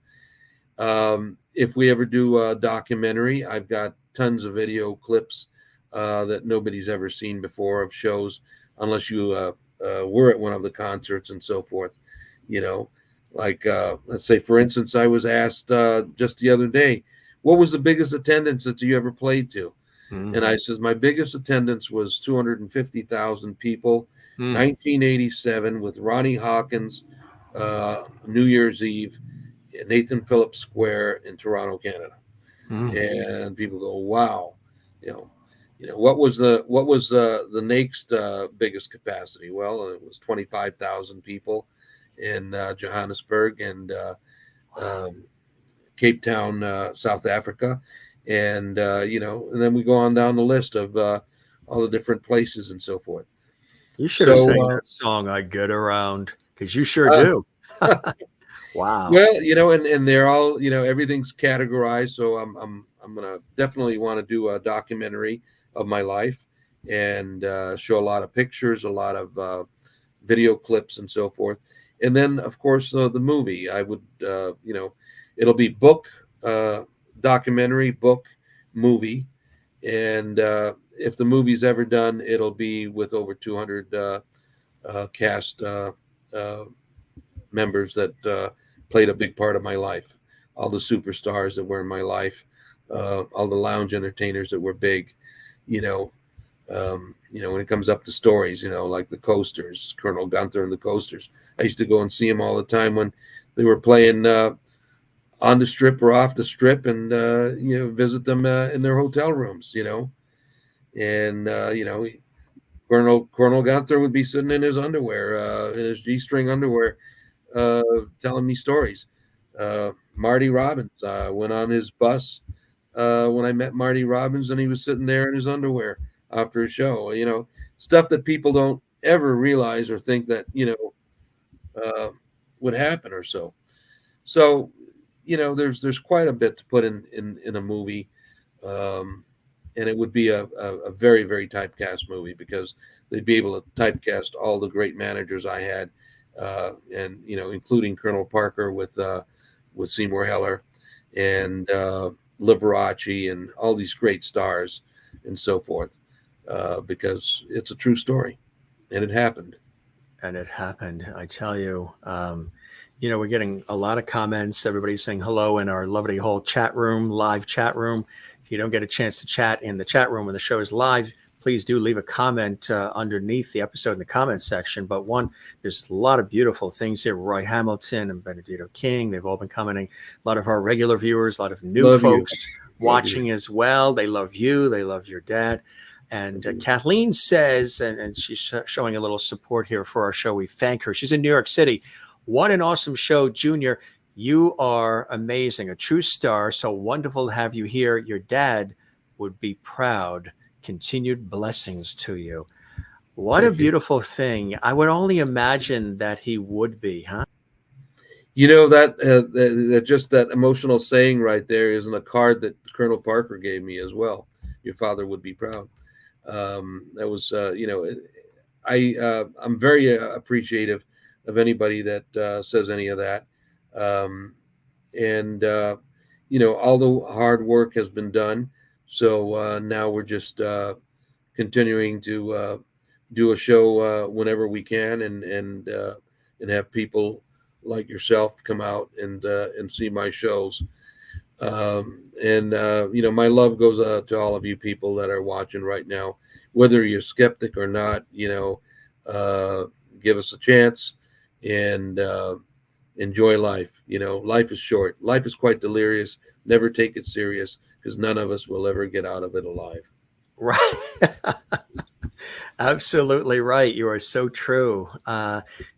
If we ever do a documentary, I've got tons of video clips that nobody's ever seen before of shows unless you were at one of the concerts and so forth. You know, like let's say, for instance, I was asked just the other day, what was the biggest attendance that you ever played to? Mm. And I says, my biggest attendance was 250,000 people, Mm. 1987, with Ronnie Hawkins, New Year's Eve, Nathan Phillips Square in Toronto, Canada. Mm. And people go, wow, you know, what was the next biggest capacity? Well, it was 25,000 people in Johannesburg and Cape Town, South Africa, and and then we go on down the list of all the different places and so forth. You should have sang So, that song, I Get Around, because you sure do. Wow. well, and they're all, everything's categorized. So I'm gonna definitely want to do a documentary of my life and show a lot of pictures, a lot of video clips, and so forth. And then, of course, the movie. I would, it'll be book, documentary, book, movie, and if the movie's ever done, it'll be with over 200 cast members that played a big part of my life. All the superstars that were in my life, all the lounge entertainers that were big, you know. When it comes up to stories, like the Coasters, Colonel Gunther and the Coasters. I used to go and see them all the time when they were playing on the strip or off the strip, and visit them in their hotel rooms, and Colonel Gunther would be sitting in his underwear, in his G-string underwear, telling me stories. Marty Robbins went on his bus when I met Marty Robbins, and he was sitting there in his underwear after a show. Stuff that people don't ever realize or think that would happen or so. So, there's quite a bit to put in a movie, and it would be a very, very typecast movie, because they'd be able to typecast all the great managers I had, and including Colonel Parker with Seymour Heller and Liberace and all these great stars and so forth, because it's a true story, and it happened. And it happened, I tell you. We're getting a lot of comments. Everybody's saying hello in our lovely whole chat room, live chat room. If you don't get a chance to chat in the chat room when the show is live, please do leave a comment underneath the episode in the comments section. But there's a lot of beautiful things here. Roy Hamilton and Benedito King, they've all been commenting. A lot of our regular viewers, a lot of new Love you. folks watching as well. They love you. They love your dad. And Kathleen says, and she's showing a little support here for our show. We thank her. She's in New York City. What an awesome show, Junior. You are amazing, a true star. So wonderful to have you here. Your dad would be proud. Continued blessings to you. What Thank a beautiful thing. I would only imagine that he would be, huh? That just that emotional saying right there is in a card that Colonel Parker gave me as well. Your father would be proud. That was, I'm very appreciative of anybody that says any of that. And all the hard work has been done. So now we're just continuing to do a show whenever we can, and have people like yourself come out and see my shows. My love goes to all of you people that are watching right now, whether you're skeptic or not. Give us a chance and enjoy life. Life is short. Life is quite delirious. Never take it serious, because none of us will ever get out of it alive. Right. Absolutely right. You are so true.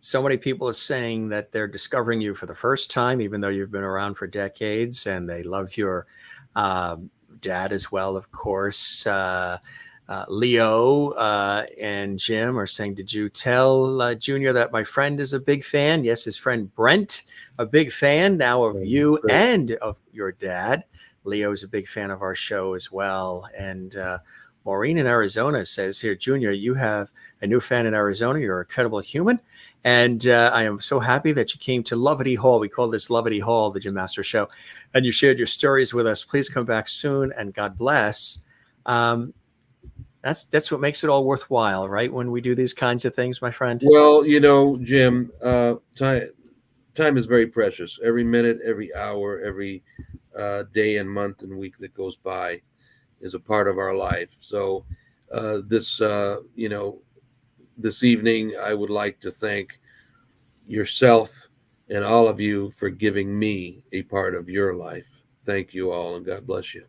So many people are saying that they're discovering you for the first time, even though you've been around for decades, and they love your dad as well, of course. Leo and Jim are saying, did you tell Junior that my friend is a big fan? Yes, his friend Brent, a big fan now of you and of your dad. Leo's a big fan of our show as well. And Maureen in Arizona says here, Junior, you have a new fan in Arizona. You're a credible human. And I am so happy that you came to Lovity Hall. We call this Lovity Hall, the Jim Master Show. And you shared your stories with us. Please come back soon, and God bless. That's what makes it all worthwhile, right? When we do these kinds of things, my friend. Well, Jim, time is very precious. Every minute, every hour, every day and month and week that goes by is a part of our life. So this evening, I would like to thank yourself and all of you for giving me a part of your life. Thank you all, and God bless you.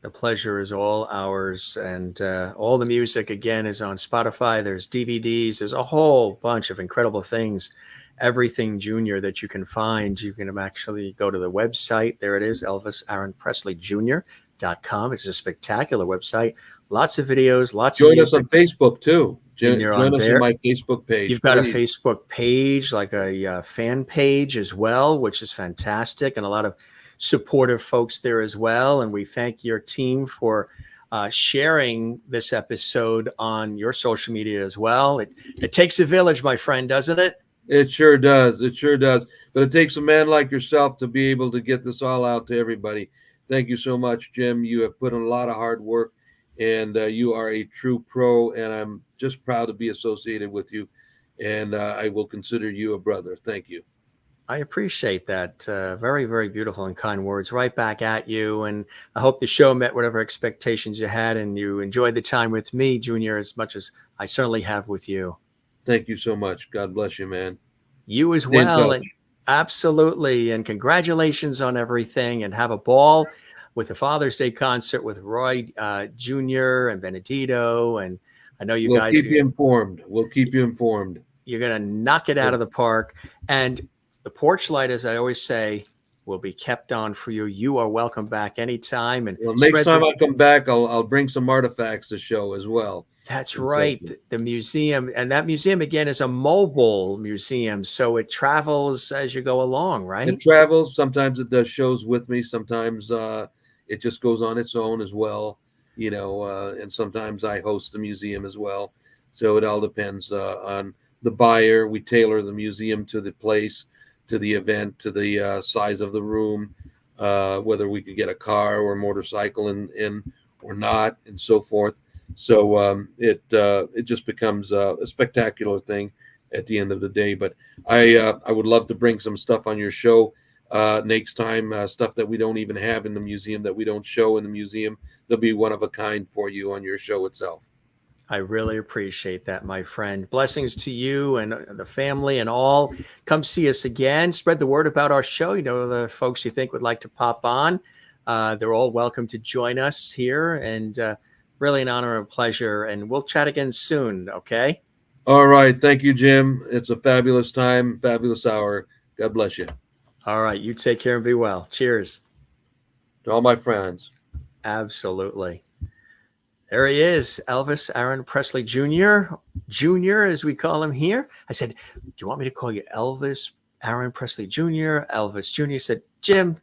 The pleasure is all ours. And all the music, again, is on Spotify. There's DVDs. There's a whole bunch of incredible things. Everything Junior that you can find. You can actually go to the website. There it is, Elvis Aaron Presley Jr.com. It's a spectacular website. Lots of videos, lots of Join us on Facebook, too. Join us on my Facebook page. You've got a Facebook page, like a fan page as well, which is fantastic, and a lot of supportive folks there as well. And we thank your team for sharing this episode on your social media as well. It takes a village, my friend, doesn't it? It sure does. It sure does. But it takes a man like yourself to be able to get this all out to everybody. Thank you so much, Jim. You have put in a lot of hard work, and you are a true pro, and I'm just proud to be associated with you, and I will consider you a brother. Thank you. I appreciate that. Very, very beautiful and kind words right back at you. And I hope the show met whatever expectations you had, and you enjoyed the time with me, Junior, as much as I certainly have with you. Thank you so much. God bless you, man. You as well. And absolutely. And congratulations on everything, and have a ball with the Father's Day concert with Roy Jr. and Benedito. And I know you guys. We'll keep you informed. We'll keep you informed. You're going to knock it out of the park. And the porch light, as I always say, will be kept on for you. You are welcome back anytime. And next time I come back, I'll bring some artifacts to show as well. That's right. The museum, and that museum again is a mobile museum, so it travels as you go along, right? It travels. Sometimes it does shows with me. Sometimes it just goes on its own as well, and sometimes I host the museum as well. So it all depends on the buyer. We tailor the museum to the place, to the event, to the size of the room, whether we could get a car or a motorcycle in or not, and so forth. So it just becomes a spectacular thing at the end of the day. But I would love to bring some stuff on your show next time, stuff that we don't even have in the museum, that we don't show in the museum. There'll be one of a kind for you on your show itself. I really appreciate that, my friend. Blessings to you and the family and all. Come see us again. Spread the word about our show. The folks you think would like to pop on. They're all welcome to join us here. And really an honor and a pleasure. And we'll chat again soon, okay? All right. Thank you, Jim. It's a fabulous time, fabulous hour. God bless you. All right. You take care and be well. Cheers. To all my friends. Absolutely. There he is, Elvis Aaron Presley Jr., as we call him here. I said, do you want me to call you Elvis Aaron Presley Jr., Elvis Jr.? He said, Jim,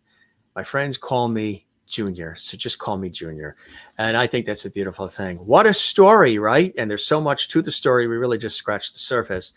my friends call me Junior, so just call me Junior. And I think that's a beautiful thing. What a story, right? And there's so much to the story. We really just scratched the surface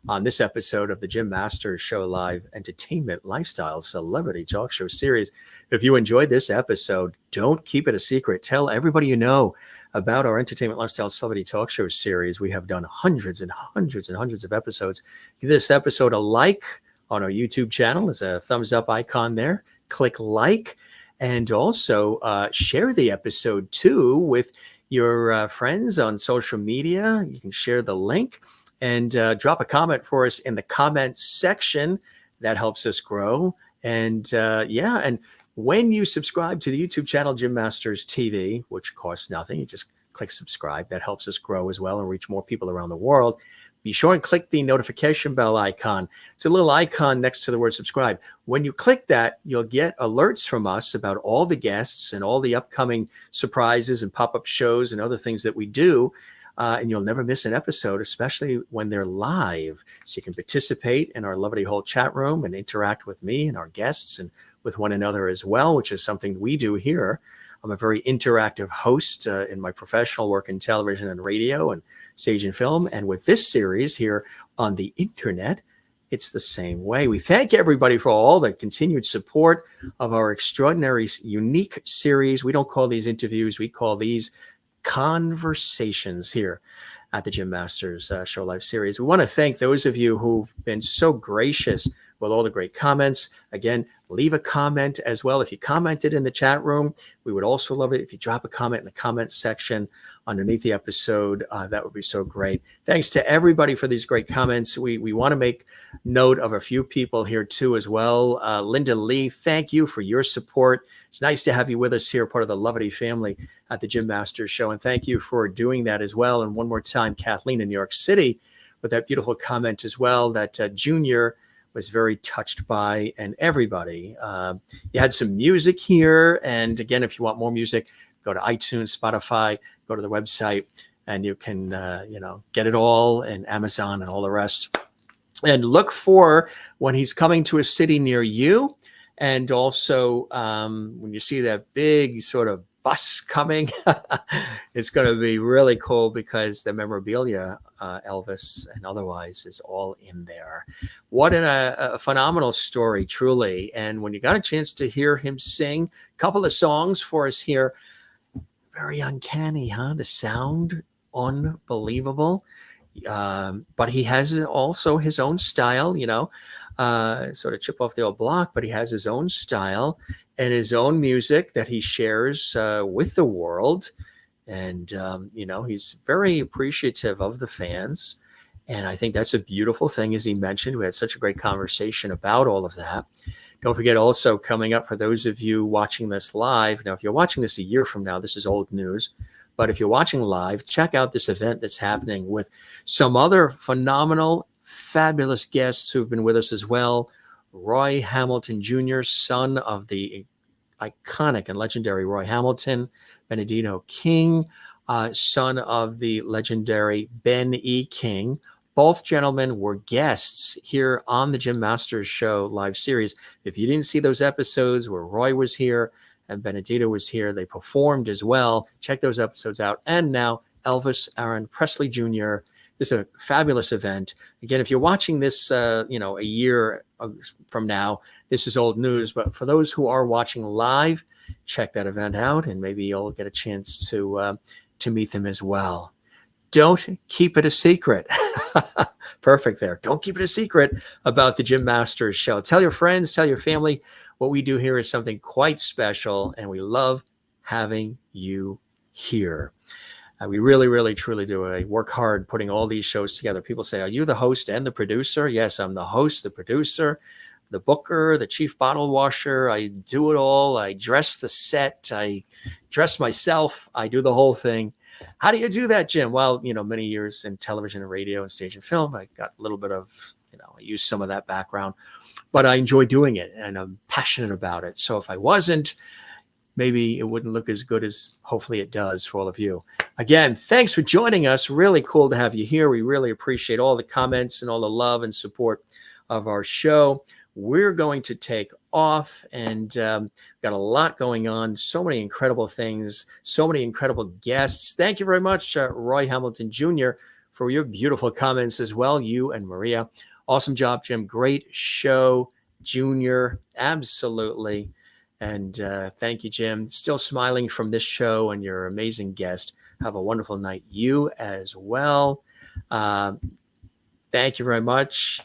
on this episode of the Jim Masters Show Live Entertainment Lifestyle Celebrity Talk Show Series. If you enjoyed this episode, don't keep it a secret. Tell everybody you know about our Entertainment Lifestyle Celebrity Talk Show Series. We have done hundreds and hundreds and hundreds of episodes. Give this episode a like on our YouTube channel. There's a thumbs up icon there. Click like, and also share the episode too with your friends on social media. You can share the link and drop a comment for us in the comments section. That helps us grow. And and when you subscribe to the YouTube channel, Jim Masters TV, which costs nothing, you just click subscribe. That helps us grow as well and reach more people around the world. Be sure and click the notification bell icon. It's a little icon next to the word subscribe. When you click that, you'll get alerts from us about all the guests and all the upcoming surprises and pop-up shows and other things that we do. And you'll never miss an episode, especially when they're live. So you can participate in our lovely whole chat room and interact with me and our guests and with one another as well, which is something we do here. I'm a very interactive host in my professional work in television and radio and stage and film. And with this series here on the internet, it's the same way. We thank everybody for all the continued support of our extraordinary, unique series. We don't call these interviews. We call these conversations here at the Jim Masters Show Live series. We want to thank those of you who've been so gracious with all the great comments. Again, leave a comment as well. If you commented in the chat room, we would also love it if you drop a comment in the comment section underneath the episode. That would be so great. Thanks to everybody for these great comments. We want to make note of a few people here too as well. Linda Lee, thank you for your support. It's nice to have you with us here, part of the Lovity family at the Jim Masters Show. And thank you for doing that as well. And one more time, Kathleen in New York City with that beautiful comment as well, that Junior was very touched by, and everybody. You had some music here. And again, if you want more music, go to iTunes, Spotify, go to the website, and you can, get it all, and Amazon and all the rest. And look for when he's coming to a city near you. And also when you see that big sort of bus coming, it's going to be really cool because the memorabilia, Elvis and otherwise, is all in there. What a phenomenal story, truly. And when you got a chance to hear him sing a couple of songs for us here, very uncanny, huh? The sound, unbelievable. But he has also his own style, sort of chip off the old block, but he has his own style and his own music that he shares with the world. And, he's very appreciative of the fans. And I think that's a beautiful thing, as he mentioned. We had such a great conversation about all of that. Don't forget, also coming up, for those of you watching this live. Now, if you're watching this a year from now, this is old news. But if you're watching live, check out this event that's happening with some other phenomenal, fabulous guests who've been with us as well. Roy Hamilton Jr., son of the iconic and legendary Roy Hamilton, Benedito King, son of the legendary Ben E. King. Both gentlemen were guests here on the Jim Masters Show live series. If you didn't see those episodes where Roy was here and Benedito was here, they performed as well. Check those episodes out. And now Elvis Aaron Presley Jr. This is a fabulous event. Again, if you're watching this, a year from now, this is old news. But for those who are watching live, check that event out, and maybe you'll get a chance to meet them as well. Don't keep it a secret. Perfect there. Don't keep it a secret about the Jim Masters Show. Tell your friends, tell your family. What we do here is something quite special, and we love having you here. We really, really, truly do. I work hard putting all these shows together. People say, are you the host and the producer? Yes, I'm the host, the producer, the booker, the chief bottle washer. I do it all. I dress the set. I dress myself. I do the whole thing. How do you do that, Jim? Well, many years in television and radio and stage and film. I got a little bit of, I use some of that background, but I enjoy doing it and I'm passionate about it. So if I wasn't, maybe it wouldn't look as good as hopefully it does for all of you. Again, thanks for joining us. Really cool to have you here. We really appreciate all the comments and all the love and support of our show. We're going to take off and got a lot going on. So many incredible things, so many incredible guests. Thank you very much, Roy Hamilton Jr., for your beautiful comments as well, you and Maria. Awesome job, Jim. Great show, Junior. Absolutely. And thank you, Jim. Still smiling from this show and your amazing guest. Have a wonderful night. You as well. Thank you very much.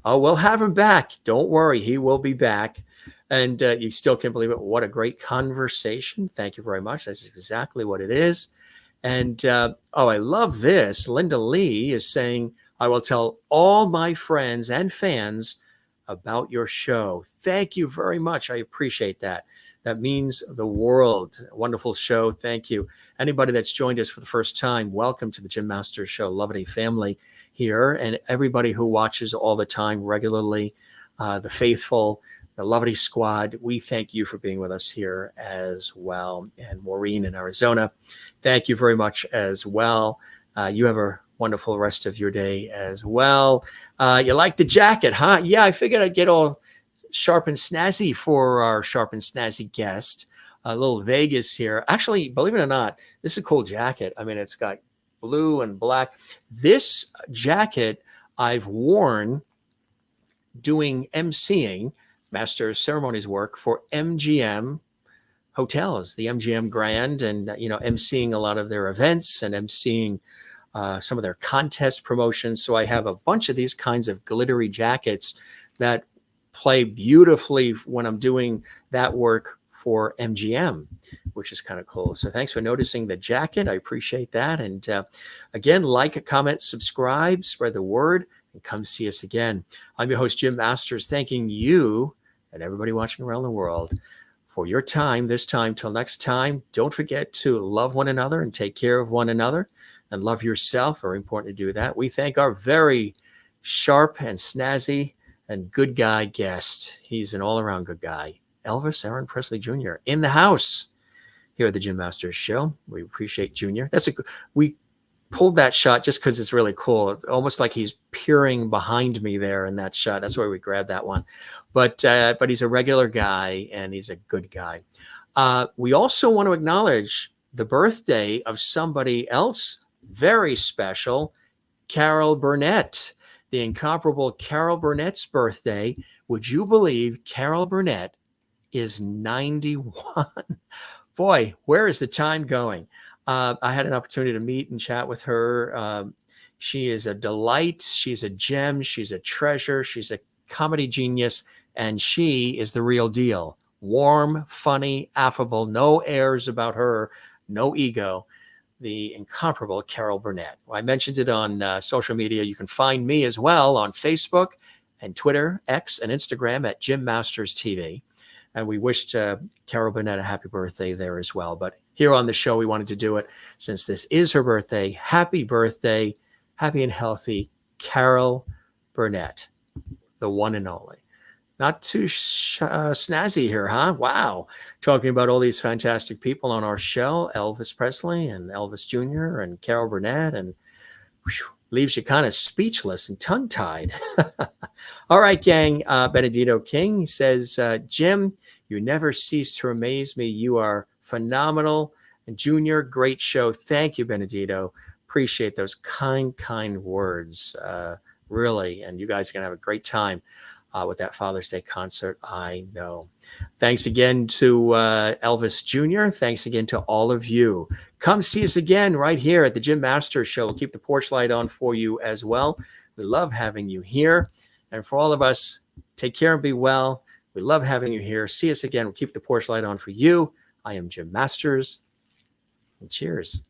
Oh, we'll have him back. Don't worry. He will be back. And you still can't believe it. What a great conversation. Thank you very much. That's exactly what it is. And, I love this. Linda Lee is saying, I will tell all my friends and fans about your show. Thank you very much. I appreciate that. That means the world. Wonderful show. Thank you. Anybody that's joined us for the first time, welcome to the Jim Masters Show, Lovity family here. And everybody who watches all the time regularly, the faithful, the Lovity squad, we thank you for being with us here as well. And Maureen in Arizona, thank you very much as well. You have a wonderful rest of your day as well. You like the jacket, huh? Yeah, I figured I'd get all sharp and snazzy for our sharp and snazzy guest. A little Vegas here. Actually, believe it or not, this is a cool jacket. I mean, it's got blue and black. This jacket I've worn doing emceeing, Master of Ceremonies work for MGM, hotels, the MGM Grand, and emceeing a lot of their events and emceeing some of their contest promotions. So I have a bunch of these kinds of glittery jackets that play beautifully when I'm doing that work for MGM, which is kind of cool. So thanks for noticing the jacket. I appreciate that. And again, like, comment, subscribe, spread the word, and come see us again. I'm your host, Jim Masters, thanking you and everybody watching around the world for your time this time. Till next time, don't forget to love one another and take care of one another and love yourself. Very important to do that. We thank our very sharp and snazzy and good guy guest. He's an all-around good guy, Elvis Aaron Presley Jr. in the house here at the Jim Masters Show. We appreciate Junior. We pulled that shot just because it's really cool. It's almost like he's peering behind me there in that shot. That's why we grabbed that one. But he's a regular guy and he's a good guy. We also want to acknowledge the birthday of somebody else very special, Carol Burnett, the incomparable Carol Burnett's birthday. Would you believe Carol Burnett is 91? Boy, where is the time going? I had an opportunity to meet and chat with her. She is a delight. She's a gem. She's a treasure. She's a comedy genius. And she is the real deal. Warm, funny, affable, no airs about her, no ego. The incomparable Carol Burnett. Well, I mentioned it on social media. You can find me as well on Facebook and Twitter, X, and Instagram at Jim Masters TV. And we wished Carol Burnett a happy birthday there as well. But here on the show, we wanted to do it since this is her birthday. Happy birthday, happy and healthy, Carol Burnett, the one and only. Not too snazzy here, huh? Wow. Talking about all these fantastic people on our show, Elvis Presley and Elvis Jr. and Carol Burnett, and leaves you kind of speechless and tongue-tied. All right, gang. Benedito King says, Jim, you never cease to amaze me. You are phenomenal. And Junior, great show. Thank you, Benedito. Appreciate those kind words, really. And you guys are going to have a great time with that Father's Day concert, I know. Thanks again to Elvis Jr. Thanks again to all of you. Come see us again right here at the Jim Masters Show. We'll keep the porch light on for you as well. We love having you here. And for all of us, take care and be well. We love having you here. See us again. We'll keep the porch light on for you. I am Jim Masters. And cheers.